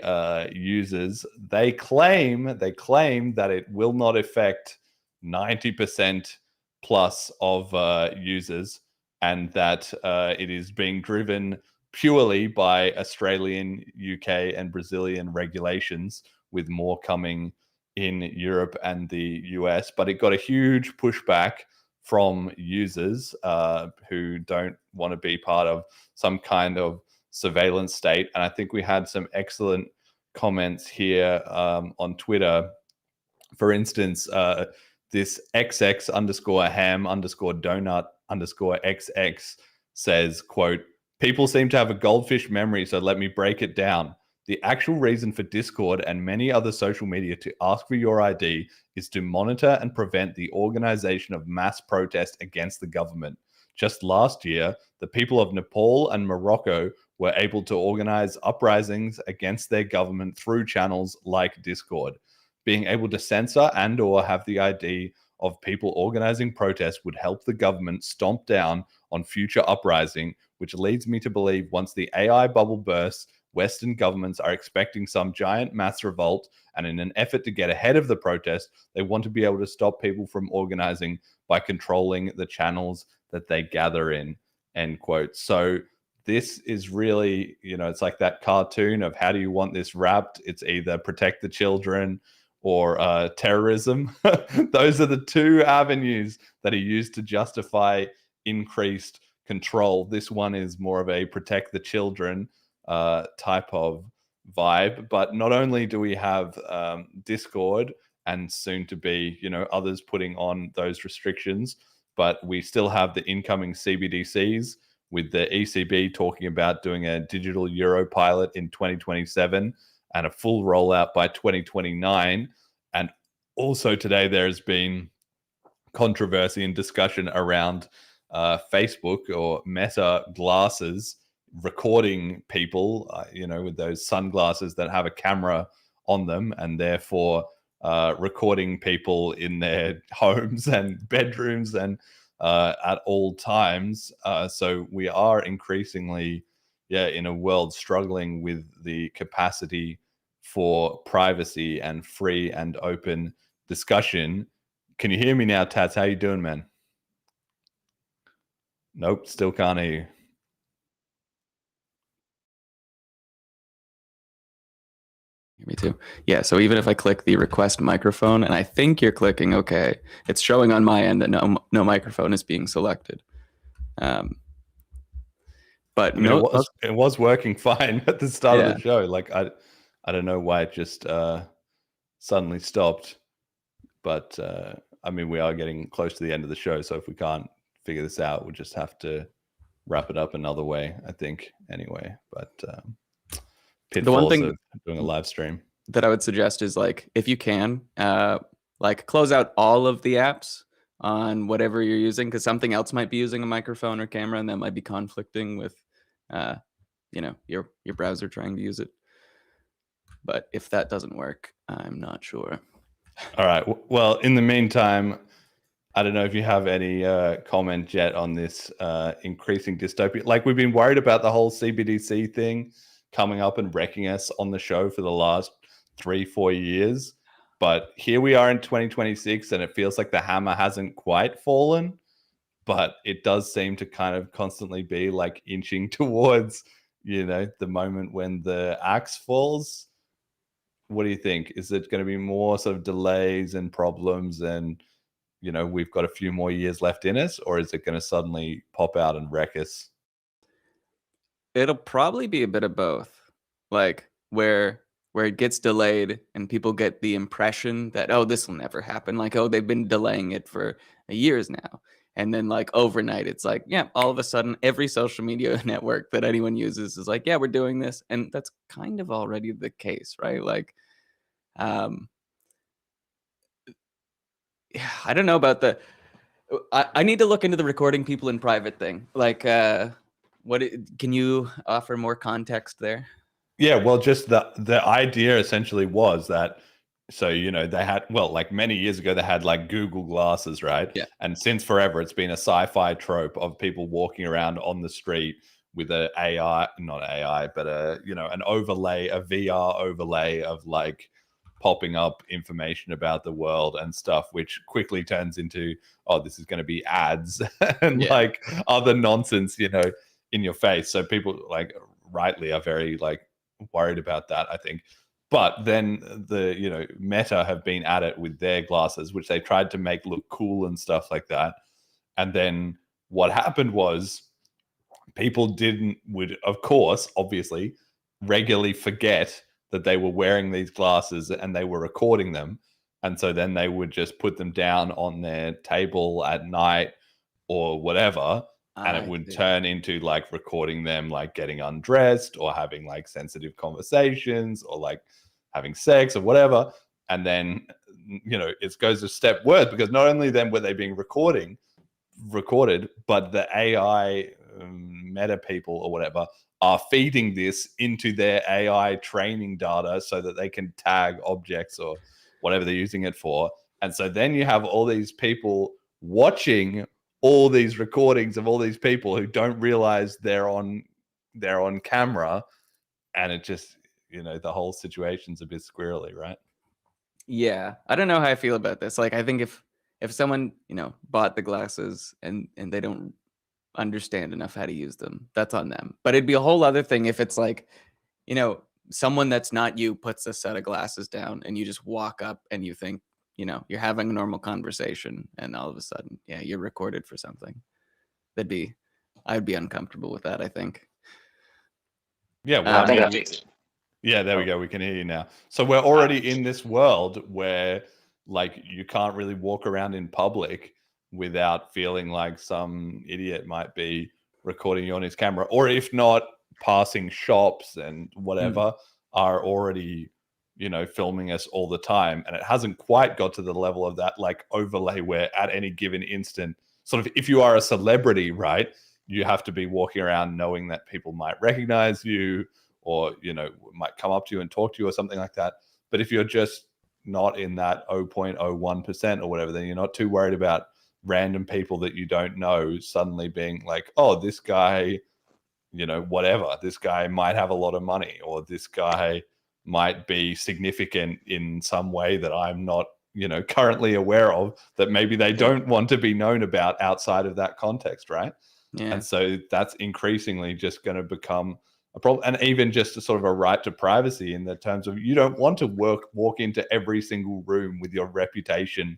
users. They claim that it will not affect 90% plus of users, and that it is being driven purely by Australian, UK, and Brazilian regulations, with more coming in Europe and the US. But it got a huge pushback from users who don't want to be part of some kind of surveillance state. And I think we had some excellent comments here on Twitter. For instance, this XX underscore ham underscore donut underscore XX says, quote, "People seem to have a goldfish memory, so let me break it down. The actual reason for Discord and many other social media to ask for your ID is to monitor and prevent the organization of mass protest against the government. Just last year, the people of Nepal and Morocco were able to organize uprisings against their government through channels like Discord. Being able to censor and or have the ID of people organizing protests would help the government stomp down on future uprising, which leads me to believe once the AI bubble bursts, Western governments are expecting some giant mass revolt, and in an effort to get ahead of the protest, they want to be able to stop people from organizing by controlling the channels that they gather in," end quote. So this is really, it's like that cartoon of how do you want this wrapped? It's either protect the children or terrorism. Those are the two avenues that are used to justify increased control. This one is more of a protect the children type of vibe. But not only do we have Discord and soon to be, others putting on those restrictions, but we still have the incoming CBDCs with the ECB talking about doing a digital euro pilot in 2027 and a full rollout by 2029. And also today there has been controversy and discussion around Facebook or Meta glasses recording people, with those sunglasses that have a camera on them, and therefore recording people in their homes and bedrooms and at all times. So we are increasingly, in a world struggling with the capacity for privacy and free and open discussion. Can you hear me now, Tats? How you doing, man? Nope, still can't hear you. Me too. Yeah, so even if I click the request microphone and I think you're clicking okay, it's showing on my end that no microphone is being selected. But it was working fine at the start of the show. Like I don't know why it just suddenly stopped. But we are getting close to the end of the show, so if we can't figure this out, we'll just have to wrap it up another way, I think, anyway. But pitfalls the one thing of doing a live stream that I would suggest is, like, if you can, close out all of the apps on whatever you're using, because something else might be using a microphone or camera, and that might be conflicting with, your browser trying to use it. But if that doesn't work, I'm not sure. All right. Well, in the meantime, I don't know if you have any comment yet on this increasing dystopia. Like, we've been worried about the whole CBDC thing coming up and wrecking us on the show for the last 3-4 years. But here we are in 2026, and it feels like the hammer hasn't quite fallen, but it does seem to kind of constantly be like inching towards, the moment when the axe falls. What do you think? Is it going to be more sort of delays and problems and, we've got a few more years left in us, or is it going to suddenly pop out and wreck us? It'll probably be a bit of both. Like, where it gets delayed and people get the impression that, oh, this will never happen. Like, oh, they've been delaying it for years now. And then, like, overnight, it's like, yeah, all of a sudden, every social media network that anyone uses is like, yeah, we're doing this. And that's kind of already the case, right? Like, I don't know about I need to look into the recording people in private thing. Like, can you offer more context there? Yeah, well, just the idea essentially was that, so, they had, like many years ago, they had like Google glasses, right? Yeah. And since forever, it's been a sci-fi trope of people walking around on the street with an overlay, a VR overlay of like popping up information about the world and stuff, which quickly turns into, oh, this is going to be ads and like other nonsense, in your face. So people, like, rightly are very like worried about that, I think. But then the Meta have been at it with their glasses, which they tried to make look cool and stuff like that. And then what happened was people would of course obviously regularly forget that they were wearing these glasses and they were recording them. And so then they would just put them down on their table at night or whatever. And it would turn into like recording them, like getting undressed or having like sensitive conversations or like having sex or whatever. And then, it goes a step worse, because not only then were they being recorded, but the AI Meta people or whatever are feeding this into their AI training data so that they can tag objects or whatever they're using it for. And so then you have all these people watching all these recordings of all these people who don't realize they're on camera, and it just, the whole situation's a bit squirrely, right? Yeah, I don't know how I feel about this. Like, I think if someone, bought the glasses and they don't understand enough how to use them, that's on them. But it'd be a whole other thing if it's like, someone that's not you puts a set of glasses down and you just walk up and you think, you're having a normal conversation, and all of a sudden, you're recorded for something. I'd be uncomfortable with that, I think. Yeah, well, yeah, there we go. We can hear you now. So we're already in this world where, like, you can't really walk around in public without feeling like some idiot might be recording you on his camera, or if not, passing shops and whatever are already, filming us all the time. And it hasn't quite got to the level of that like overlay where at any given instant, sort of, if you are a celebrity, right, you have to be walking around knowing that people might recognize you or, might come up to you and talk to you or something like that. But if you're just not in that 0.01% or whatever, then you're not too worried about random people that you don't know suddenly being like, oh, this guy, whatever, this guy might have a lot of money, or this guy might be significant in some way that I'm not, currently aware of, that maybe they don't want to be known about outside of that context, right? Yeah. And so that's increasingly just going to become a problem, and even just a sort of a right to privacy in the terms of you don't want to walk into every single room with your reputation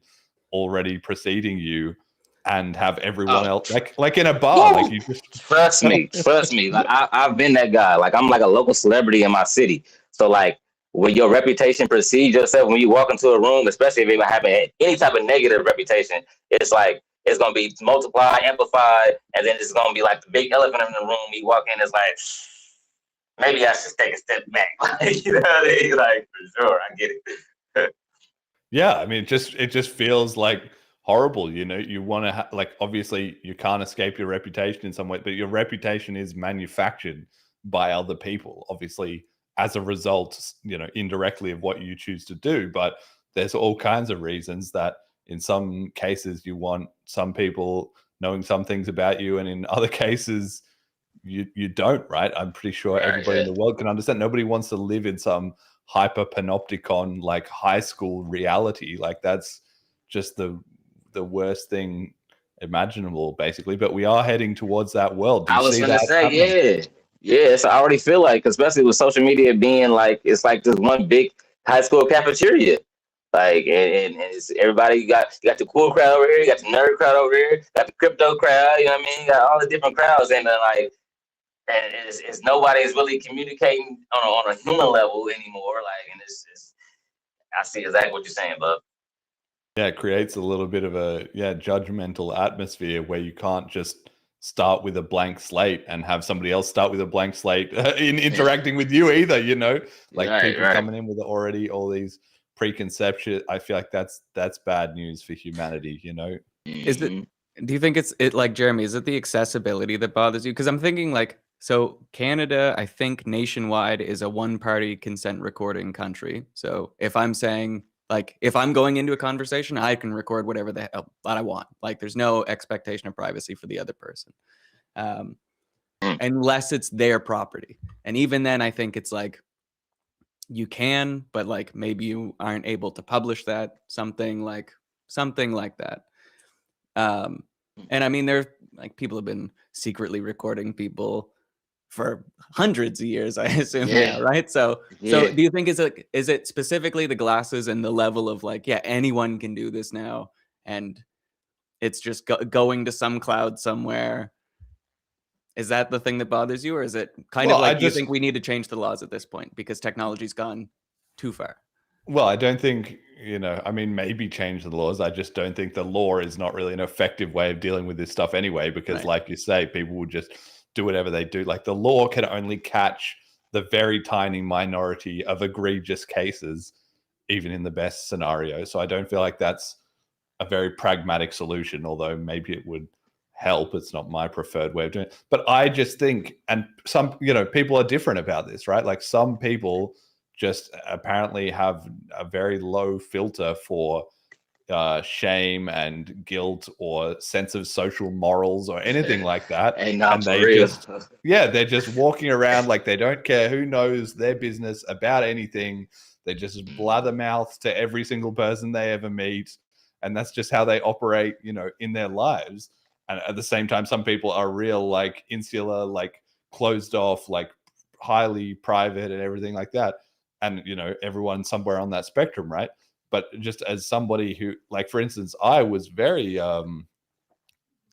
already preceding you and have everyone else like in a bar. Like you just trust me. Like I've been that guy. Like I'm like a local celebrity in my city. So like when your reputation precedes yourself, when you walk into a room, especially if you have any type of negative reputation, it's like it's gonna be multiplied, amplified, and then it's gonna be like the big elephant in the room. You walk in, it's like maybe I should take a step back. Like, you know what I mean? Like for sure, I get it. Yeah, I mean, it just feels like horrible. You want to like, obviously you can't escape your reputation in some way, but your reputation is manufactured by other people, obviously, as a result, indirectly of what you choose to do. But there's all kinds of reasons that in some cases you want some people knowing some things about you, and in other cases you don't, right? I'm pretty sure everybody in the world can understand. Nobody wants to live in some hyper panopticon like high school reality. Like that's just the worst thing imaginable, basically. But we are heading towards that world. Do you I was see gonna that say, happening? yes. I already feel like, especially with social media being like, it's like this one big high school cafeteria. Like, and it's everybody. You got the cool crowd over here, you got the nerd crowd over here, got the crypto crowd. You know what I mean? You got all the different crowds, and like, and it's nobody's really communicating on a human level anymore. Like, and it's I see exactly what you're saying, bub. Yeah, it creates a little bit of a judgmental atmosphere where you can't just start with a blank slate and have somebody else start with a blank slate in interacting with you either, like people coming in with already all these preconceptions. I feel like that's bad news for humanity, Is it, do you think it's like, Jeremy, is it the accessibility that bothers you? Because I'm thinking like, so Canada, I think nationwide is a one-party consent recording country. So if I'm saying, like, if I'm going into a conversation, I can record whatever the hell that I want. Like, there's no expectation of privacy for the other person, unless it's their property. And even then, I think it's like you can, but like maybe you aren't able to publish that. Something like that. And I mean, there, like, people have been secretly recording people for hundreds of years, I assume, now, right? So do you think is it specifically the glasses and the level of like, anyone can do this now, and it's just going to some cloud somewhere? Is that the thing that bothers you, or is it kind of like, do you think we need to change the laws at this point because technology's gone too far? Well, I don't think, I mean, maybe change the laws. I just don't think the law is not really an effective way of dealing with this stuff anyway, because like you say, people will just do whatever they do. Like the law can only catch the very tiny minority of egregious cases, even in the best scenario. So I don't feel like that's a very pragmatic solution, although maybe it would help. It's not my preferred way of doing it. But I just think, and some, people are different about this, right? Like some people just apparently have a very low filter for shame and guilt or sense of social morals or anything like that. And they they're just walking around like they don't care who knows their business about anything. They just blabbermouth to every single person they ever meet. And that's just how they operate, in their lives. And at the same time, some people are real, like insular, like closed off, like highly private and everything like that. And, everyone somewhere on that spectrum, right? But just as somebody who, like, for instance, I was very,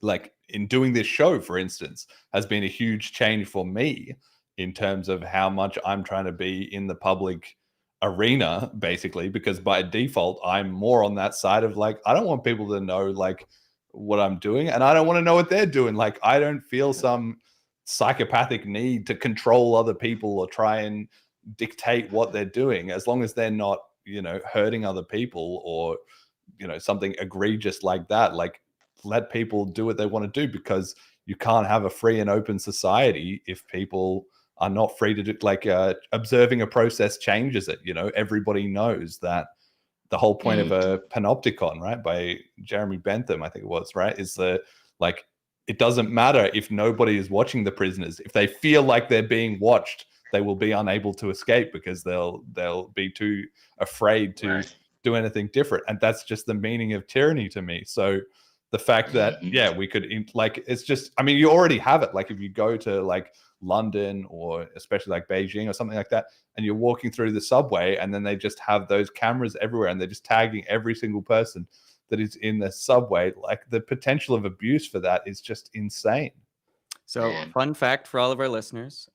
like, in doing this show, for instance, has been a huge change for me in terms of how much I'm trying to be in the public arena, basically, because by default, I'm more on that side of, like, I don't want people to know, like, what I'm doing, and I don't want to know what they're doing. Like, I don't feel some psychopathic need to control other people or try and dictate what they're doing, as long as they're not, hurting other people or, something egregious like that. Like, let people do what they want to do, because you can't have a free and open society if people are not free to do, like, observing a process changes it. Everybody knows that the whole point of a panopticon, right, by Jeremy Bentham, I think it was, right, is like, it doesn't matter if nobody is watching the prisoners. If they feel like they're being watched, they will be unable to escape because they'll be too afraid to do anything different. And that's just the meaning of tyranny to me. So the fact that, we could, like, it's just, I mean, you already have it. Like, if you go to like London or especially like Beijing or something like that, and you're walking through the subway, and then they just have those cameras everywhere, and they're just tagging every single person that is in the subway. Like, the potential of abuse for that is just insane. So, fun fact for all of our listeners,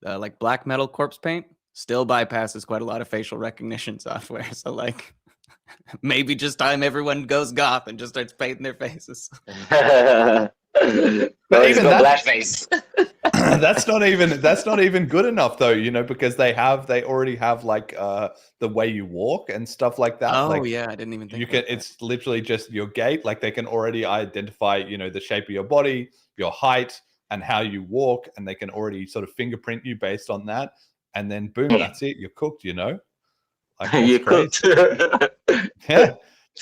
like black metal corpse paint still bypasses quite a lot of facial recognition software. So, like, maybe just time everyone goes goth and just starts painting their faces. But even blackface. that's not even good enough, though, because they already have like the way you walk and stuff like that. Oh, like, yeah, I didn't even think you can. It's literally just your gait. Like, they can already identify, the shape of your body, your height, and how you walk, and they can already sort of fingerprint you based on that. And then boom, that's it. You're cooked. Like, You're cooked. Yeah.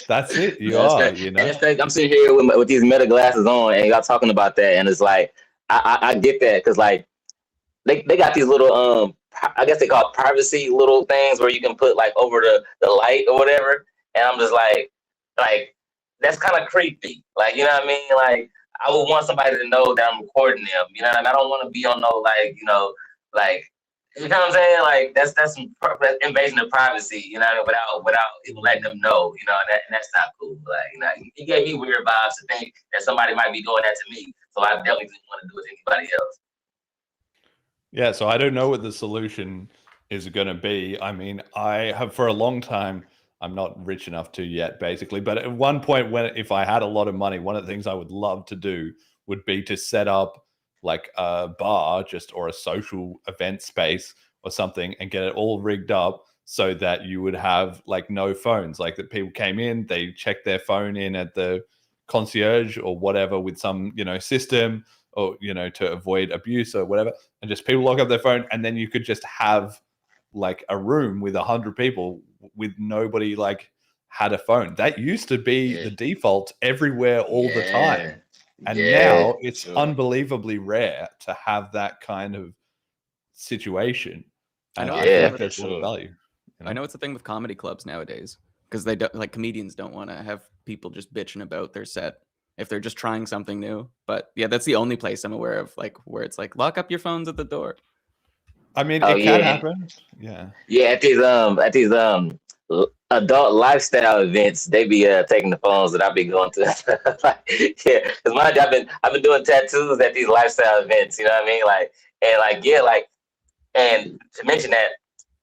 That's it. You are, And it's like, I'm sitting here with these meta glasses on, and y'all talking about that, and it's like, I get that, because like they got these little I guess they call it privacy little things where you can put like over the light or whatever, and I'm just like that's kind of creepy. Like, you know what I mean? Like, I would want somebody to know that I'm recording them. You know what I mean? I don't want to be on no like. You know what I'm saying? Like, that's some invasion of privacy, without even letting them know, and that's not cool. Like, it gave me weird vibes to think that somebody might be doing that to me. So I definitely didn't want to do it to anybody else. Yeah, so I don't know what the solution is going to be. I mean, I have for a long time, I'm not rich enough to yet, basically. But at one point, if I had a lot of money, one of the things I would love to do would be to set up like a bar or a social event space or something, and get it all rigged up so that you would have like no phones. Like, that people came in, they checked their phone in at the concierge or whatever with some, system, or, to avoid abuse or whatever, and just people lock up their phone, and then you could just have like a room with 100 people with nobody like had a phone. That used to be the default everywhere all the time. And now it's unbelievably rare to have that kind of situation. And I feel like there's a lot of value. I know it's a thing with comedy clubs nowadays, because they don't, like, comedians don't want to have people just bitching about their set if they're just trying something new. But yeah, that's the only place I'm aware of, like, where it's like, lock up your phones at the door. I mean, it can happen. Yeah. Yeah, at these adult lifestyle events, they be taking the phones that I be going to. Because mind you, I've been doing tattoos at these lifestyle events. You know what I mean? And to mention that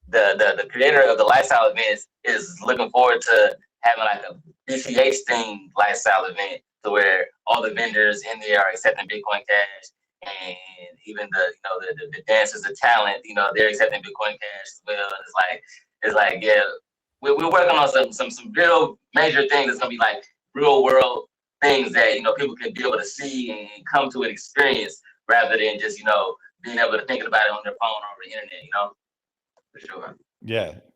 the creator of the lifestyle events is looking forward to having like a BCH themed lifestyle event, to where all the vendors in there are accepting Bitcoin Cash, and even the dancers, the talent, they're accepting Bitcoin Cash as well. And it's like yeah. We're working on some real major things. It's gonna be like real world things that people can be able to see and come to an experience, rather than just being able to think about it on their phone or over the internet. For sure.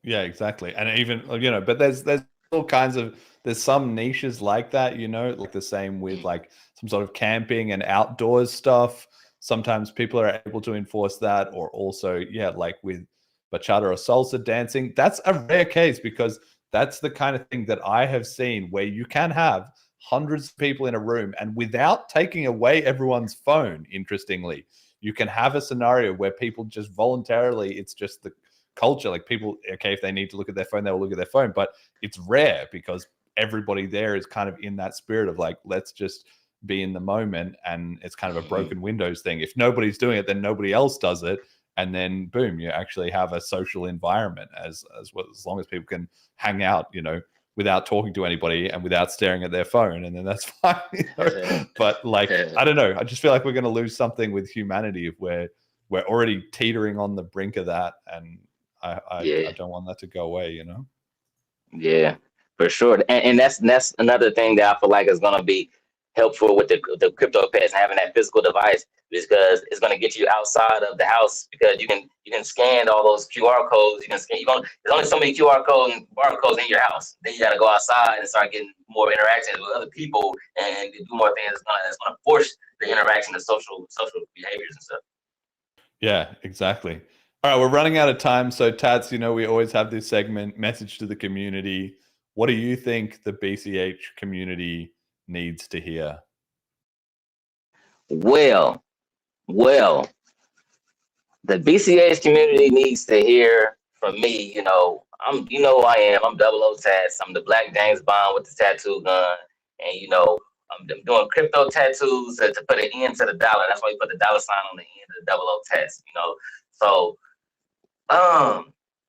Yeah, exactly. And even but there's all kinds of, there's some niches like that. Like the same with like some sort of camping and outdoors stuff. Sometimes people are able to enforce that, or also like with bachata or salsa dancing. That's a rare case, because that's the kind of thing that I have seen where you can have hundreds of people in a room, and without taking away everyone's phone, interestingly, you can have a scenario where people just voluntarily, it's just the culture, like people, okay, if they need to look at their phone, they'll look at their phone. But it's rare, because everybody there is kind of in that spirit of like, let's just be in the moment. And it's kind of a broken windows thing. If nobody's doing it, then nobody else does it. And then boom, you actually have a social environment as long as people can hang out, without talking to anybody and without staring at their phone, and then that's fine. But like, I don't know. I just feel like we're going to lose something with humanity if we're already teetering on the brink of that, and I don't want that to go away. You know? Yeah, for sure. And that's another thing that I feel like is gonna be helpful with the crypto pets, having that physical device, because it's gonna get you outside of the house, because you can scan all those QR codes. You can scan. There's only so many QR codes and barcodes in your house. Then you gotta go outside and start getting more interactions with other people and do more things. It's gonna force the interaction of social behaviors and stuff. Yeah, exactly. All right, we're running out of time. So Tats, you know, we always have this segment, message to the community. What do you think the BCH community needs to hear? Well, the BCH community needs to hear from me. You know who I am. I'm 00 Tats. I'm the Black James Bond with the tattoo gun, and you know, I'm doing crypto tattoos to put an end to the dollar. That's why we put the dollar sign on the end of the 00 Tats. You know, so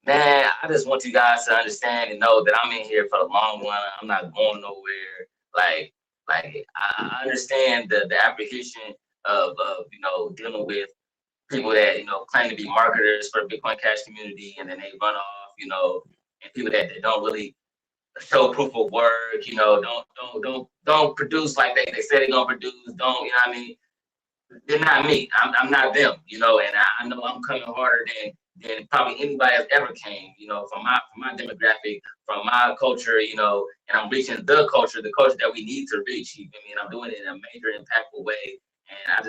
man, I just want you guys to understand and know that I'm in here for the long run. I'm not going nowhere. Like I understand the apprehension of you know, dealing with people that, you know, claim to be marketers for the Bitcoin Cash community, and then they run off, you know, and people that don't really show proof of work, you know, don't produce like they say they're gonna produce, don't, you know what I mean? They're not me. I'm not them, you know, and I know I'm coming harder than probably anybody has ever came, you know, from my demographic, from my culture, you know, and I'm reaching the culture that we need to reach. You know what I mean? I'm doing it in a major impactful way. And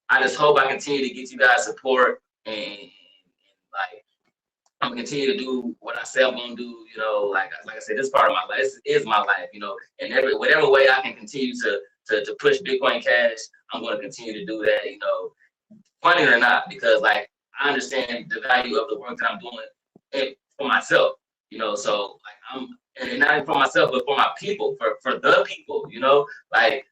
I just hope I continue to get you guys support, and like, I'm gonna continue to do what I say I'm gonna do, you know, like I said, this is part of my life. This is my life, you know, and whatever way I can continue to push Bitcoin Cash, I'm gonna continue to do that, you know, funny or not, because like, I understand the value of the work that I'm doing for myself, you know, so like and not for myself, but for my people, for the people, you know, like,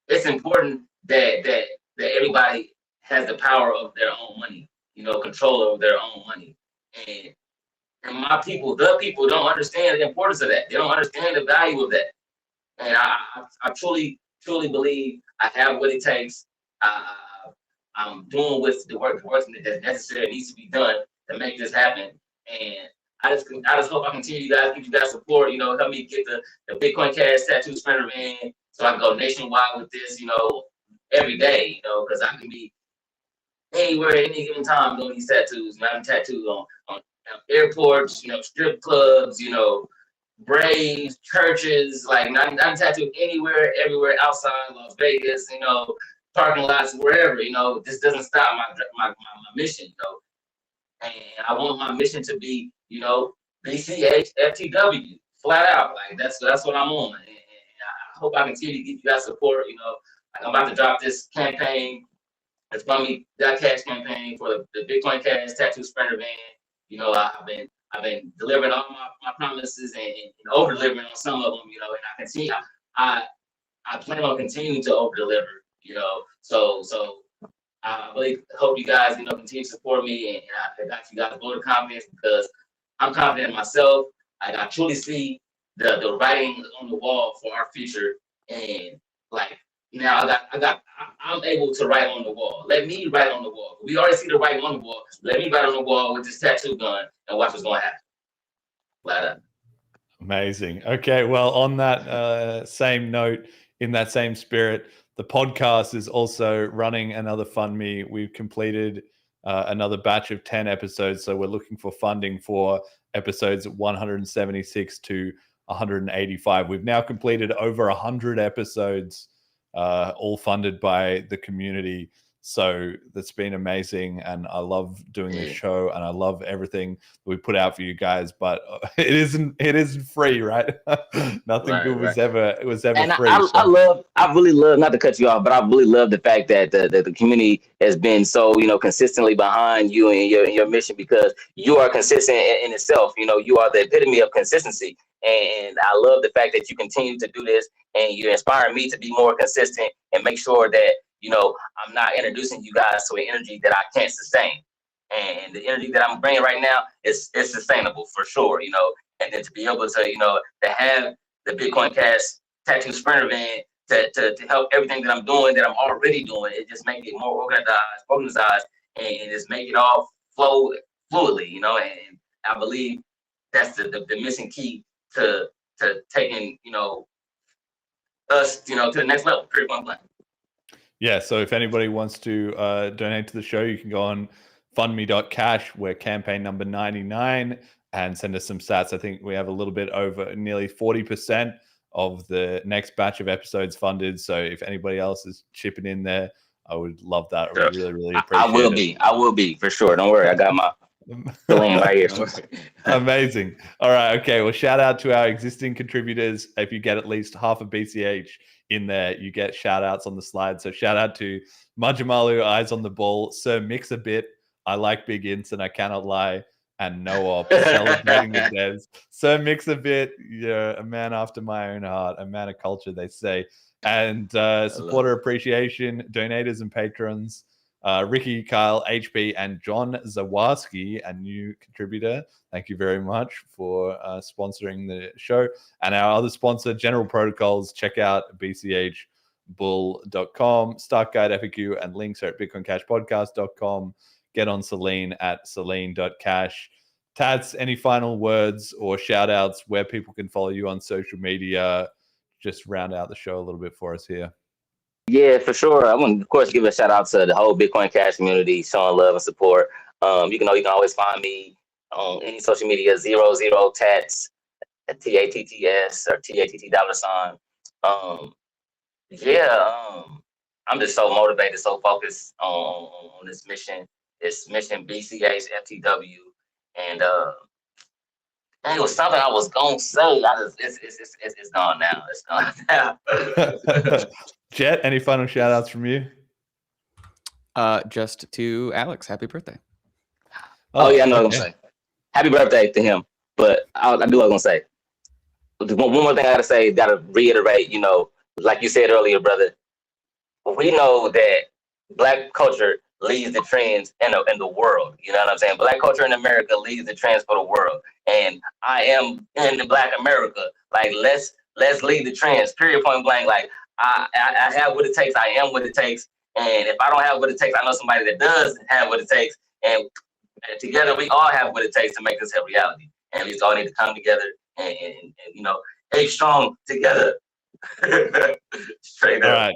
it's important that everybody has the power of their own money, you know, control over their own money. And my people, the people, don't understand the importance of that. They don't understand the value of that. And I truly believe I have what it takes. I'm doing with the work that's necessary, needs to be done to make this happen. And I just hope I continue give you guys support, you know, help me get the Bitcoin Cash tattoo sprinter van, so I can go nationwide with this, you know, every day, you know, because I can be anywhere at any given time doing these tattoos. And I'm tattooed on airports, you know, strip clubs, you know, Braves, churches, like I'm tattooed anywhere, everywhere outside Las Vegas, you know, parking lots, wherever, you know. This doesn't stop my mission, you know. And I want my mission to be, you know, BCH FTW, flat out. Like that's what I'm on. And I hope I continue to give you guys support, you know. Like, I'm about to drop this campaign. It's Fund Me That Cash campaign for the Bitcoin Cash tattoo sprinter van. You know, I've been delivering all my promises and over delivering on some of them, you know, and I continue. I plan on continuing to over deliver, you know. So I really hope you guys, you know, continue to support me, and I got you guys vote of confidence, because I'm confident in myself. I truly see the writing on the wall for our future, and like, now I'm able to write on the wall. Let me write on the wall. We already see the writing on the wall. Let me write on the wall with this tattoo gun and watch what's going to happen. Flat out. Amazing. Okay, well, on that same note, in that same spirit, the podcast is also running another Fund Me. We've completed another batch of 10 episodes, so we're looking for funding for episodes 176 to 185. We've now completed over 100 episodes, all funded by the community. So that's been amazing, and I love doing this show, and I love everything that we put out for you guys. But it isn't free, right? Nothing good was ever and free. I really love, not to cut you off, but I really love the fact that the community has been so, you know, consistently behind you and your mission, because you are consistent in itself. You know, you are the epitome of consistency, and I love the fact that you continue to do this, and you inspire me to be more consistent and make sure that, you know, I'm not introducing you guys to an energy that I can't sustain. And the energy that I'm bringing right now is sustainable for sure, you know. and then to be able to, to have the Bitcoin Cash tattoo sprinter van to help everything that I'm doing, that I'm already doing, it just make it more organized, and just make it all flow fluidly, and I believe that's the missing key to taking, us, to the next level, pretty much. Yeah, so if anybody wants to donate to the show, you can go on fundme.cash. We're campaign number 99 and send us some stats. I think we have a little bit over nearly 40% of the next batch of episodes funded. So if anybody else is chipping in there, I would love that. I would really, really appreciate it. I will be for sure. Don't worry. I got my lane right here. Amazing. All right. Okay. Well, shout out to our existing contributors. If you get at least half a BCH in there, you get shout outs on the slide. So shout out to Majamalu, Eyes on the Ball, Sir Mix a Bit, I Like Big Ints and I Cannot Lie, and No Op, celebrating the devs. Sir Mix a Bit, you're a man after my own heart, a man of culture, they say. And supporter appreciation, donators and patrons, Ricky, Kyle, HP, and John Zawarski, a new contributor. Thank you very much for sponsoring the show. And our other sponsor, General Protocols. Check out bchbull.com, Start Guide FAQ, and links are at bitcoincashpodcast.com. Get on Celine at celine.cash. Tats, any final words or shout outs where people can follow you on social media? Just round out the show a little bit for us here. Yeah, for sure. I want to, of course, give a shout out to the whole Bitcoin Cash community, showing love and support. You can always find me on any social media, 00tats, TATTS or TATT $. I'm just so motivated, so focused on this mission BCH FTW, and it was something I was gonna say. It's gone now. It's gone now. Jet, any final shout outs from you? Just to Alex, happy birthday. Oh yeah, I know what I'm gonna say. Happy birthday to him. But I do what I'm gonna say. One more thing I gotta say, gotta reiterate, like you said earlier, brother, we know that Black culture leads the trends in the world. You know what I'm saying? Black culture in America leads the trends for the world. And I am in the Black America. Like, let's lead the trends, period, point blank. Like, I have what it takes. I am what it takes. And if I don't have what it takes, I know somebody that does have what it takes. And together, we all have what it takes to make this a reality. And we just all need to come together and stay strong together. Straight up. All right.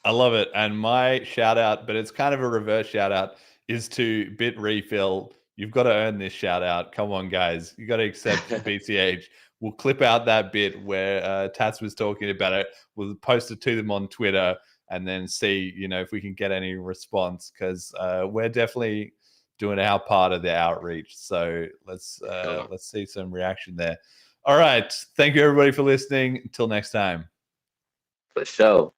I love it. And my shout out, but it's kind of a reverse shout out, is to Bit Refill. You've got to earn this shout out. Come on, guys. You got to accept BCH. We'll clip out that bit where Tats was talking about it. We'll post it to them on Twitter and then see, if we can get any response, because we're definitely doing our part of the outreach. So let's see some reaction there. All right. Thank you, everybody, for listening. Until next time. For sure.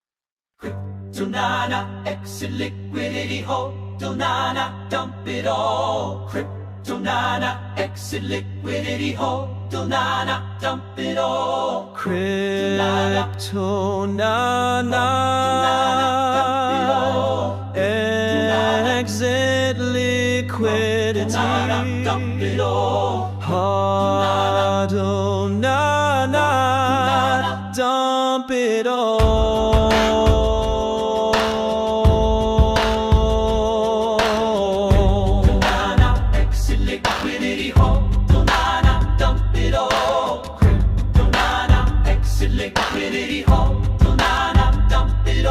Kryptonana, exit liquidity, Hodonana, dump it all. Kryptonana, exit liquidity, Hodonana, dump it all. Kryptonana, exit liquidity, dump it all. Hodonana, dump it all.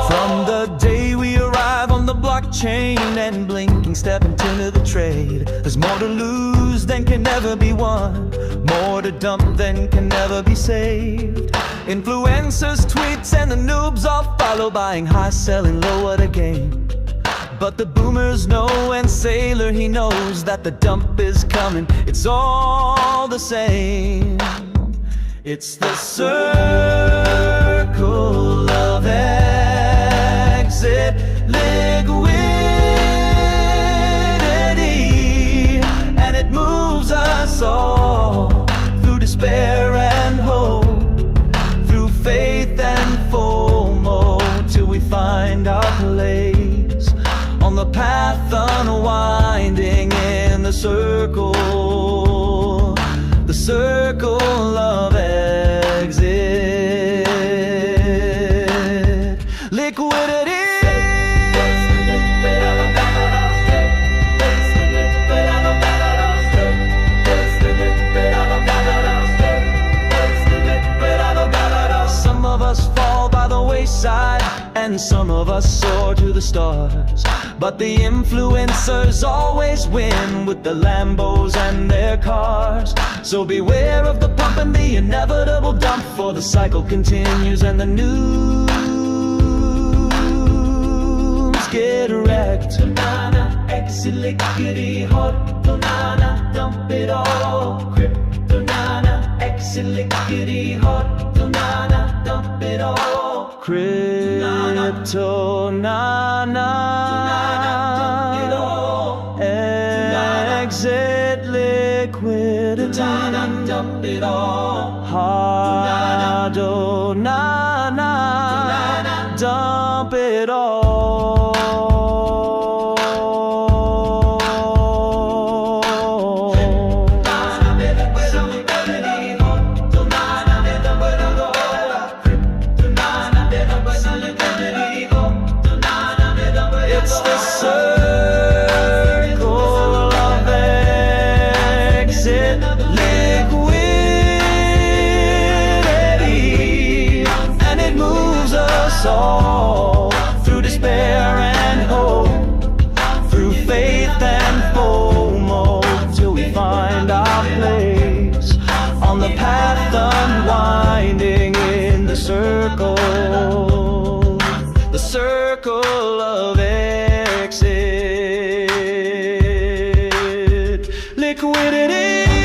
From the day we arrive on the blockchain and blinking step into the trade, there's more to lose than can ever be won, more to dump than can never be saved. Influencers, tweets, and the noobs all follow, buying high, selling low, what a game. But the boomers know, and Sailor, he knows that the dump is coming. It's all the same. It's the circle of exit liquidity, and it moves us all through despair and hope, through faith and FOMO, till we find our place on the path unwinding in the circle. The circle of exit. Liquidity. Some of us fall by the wayside, and some of us soar to the stars. But the influencers always win with the Lambos and their cars. So beware of the pump and the inevitable dump, for the cycle continues and the news get wrecked. Nana, exit liquidity, hot, nana, dump it all. Crypto nana, exit liquidity, hot, nana, dump it all. Crypto nana, exit liquidity, dump it all. Hardo nana, dump it all. It's the circle of exit liquidity, and it moves us all through despair and hope, through faith and FOMO, till we find our place on the path unwinding in the circle of exit liquidity.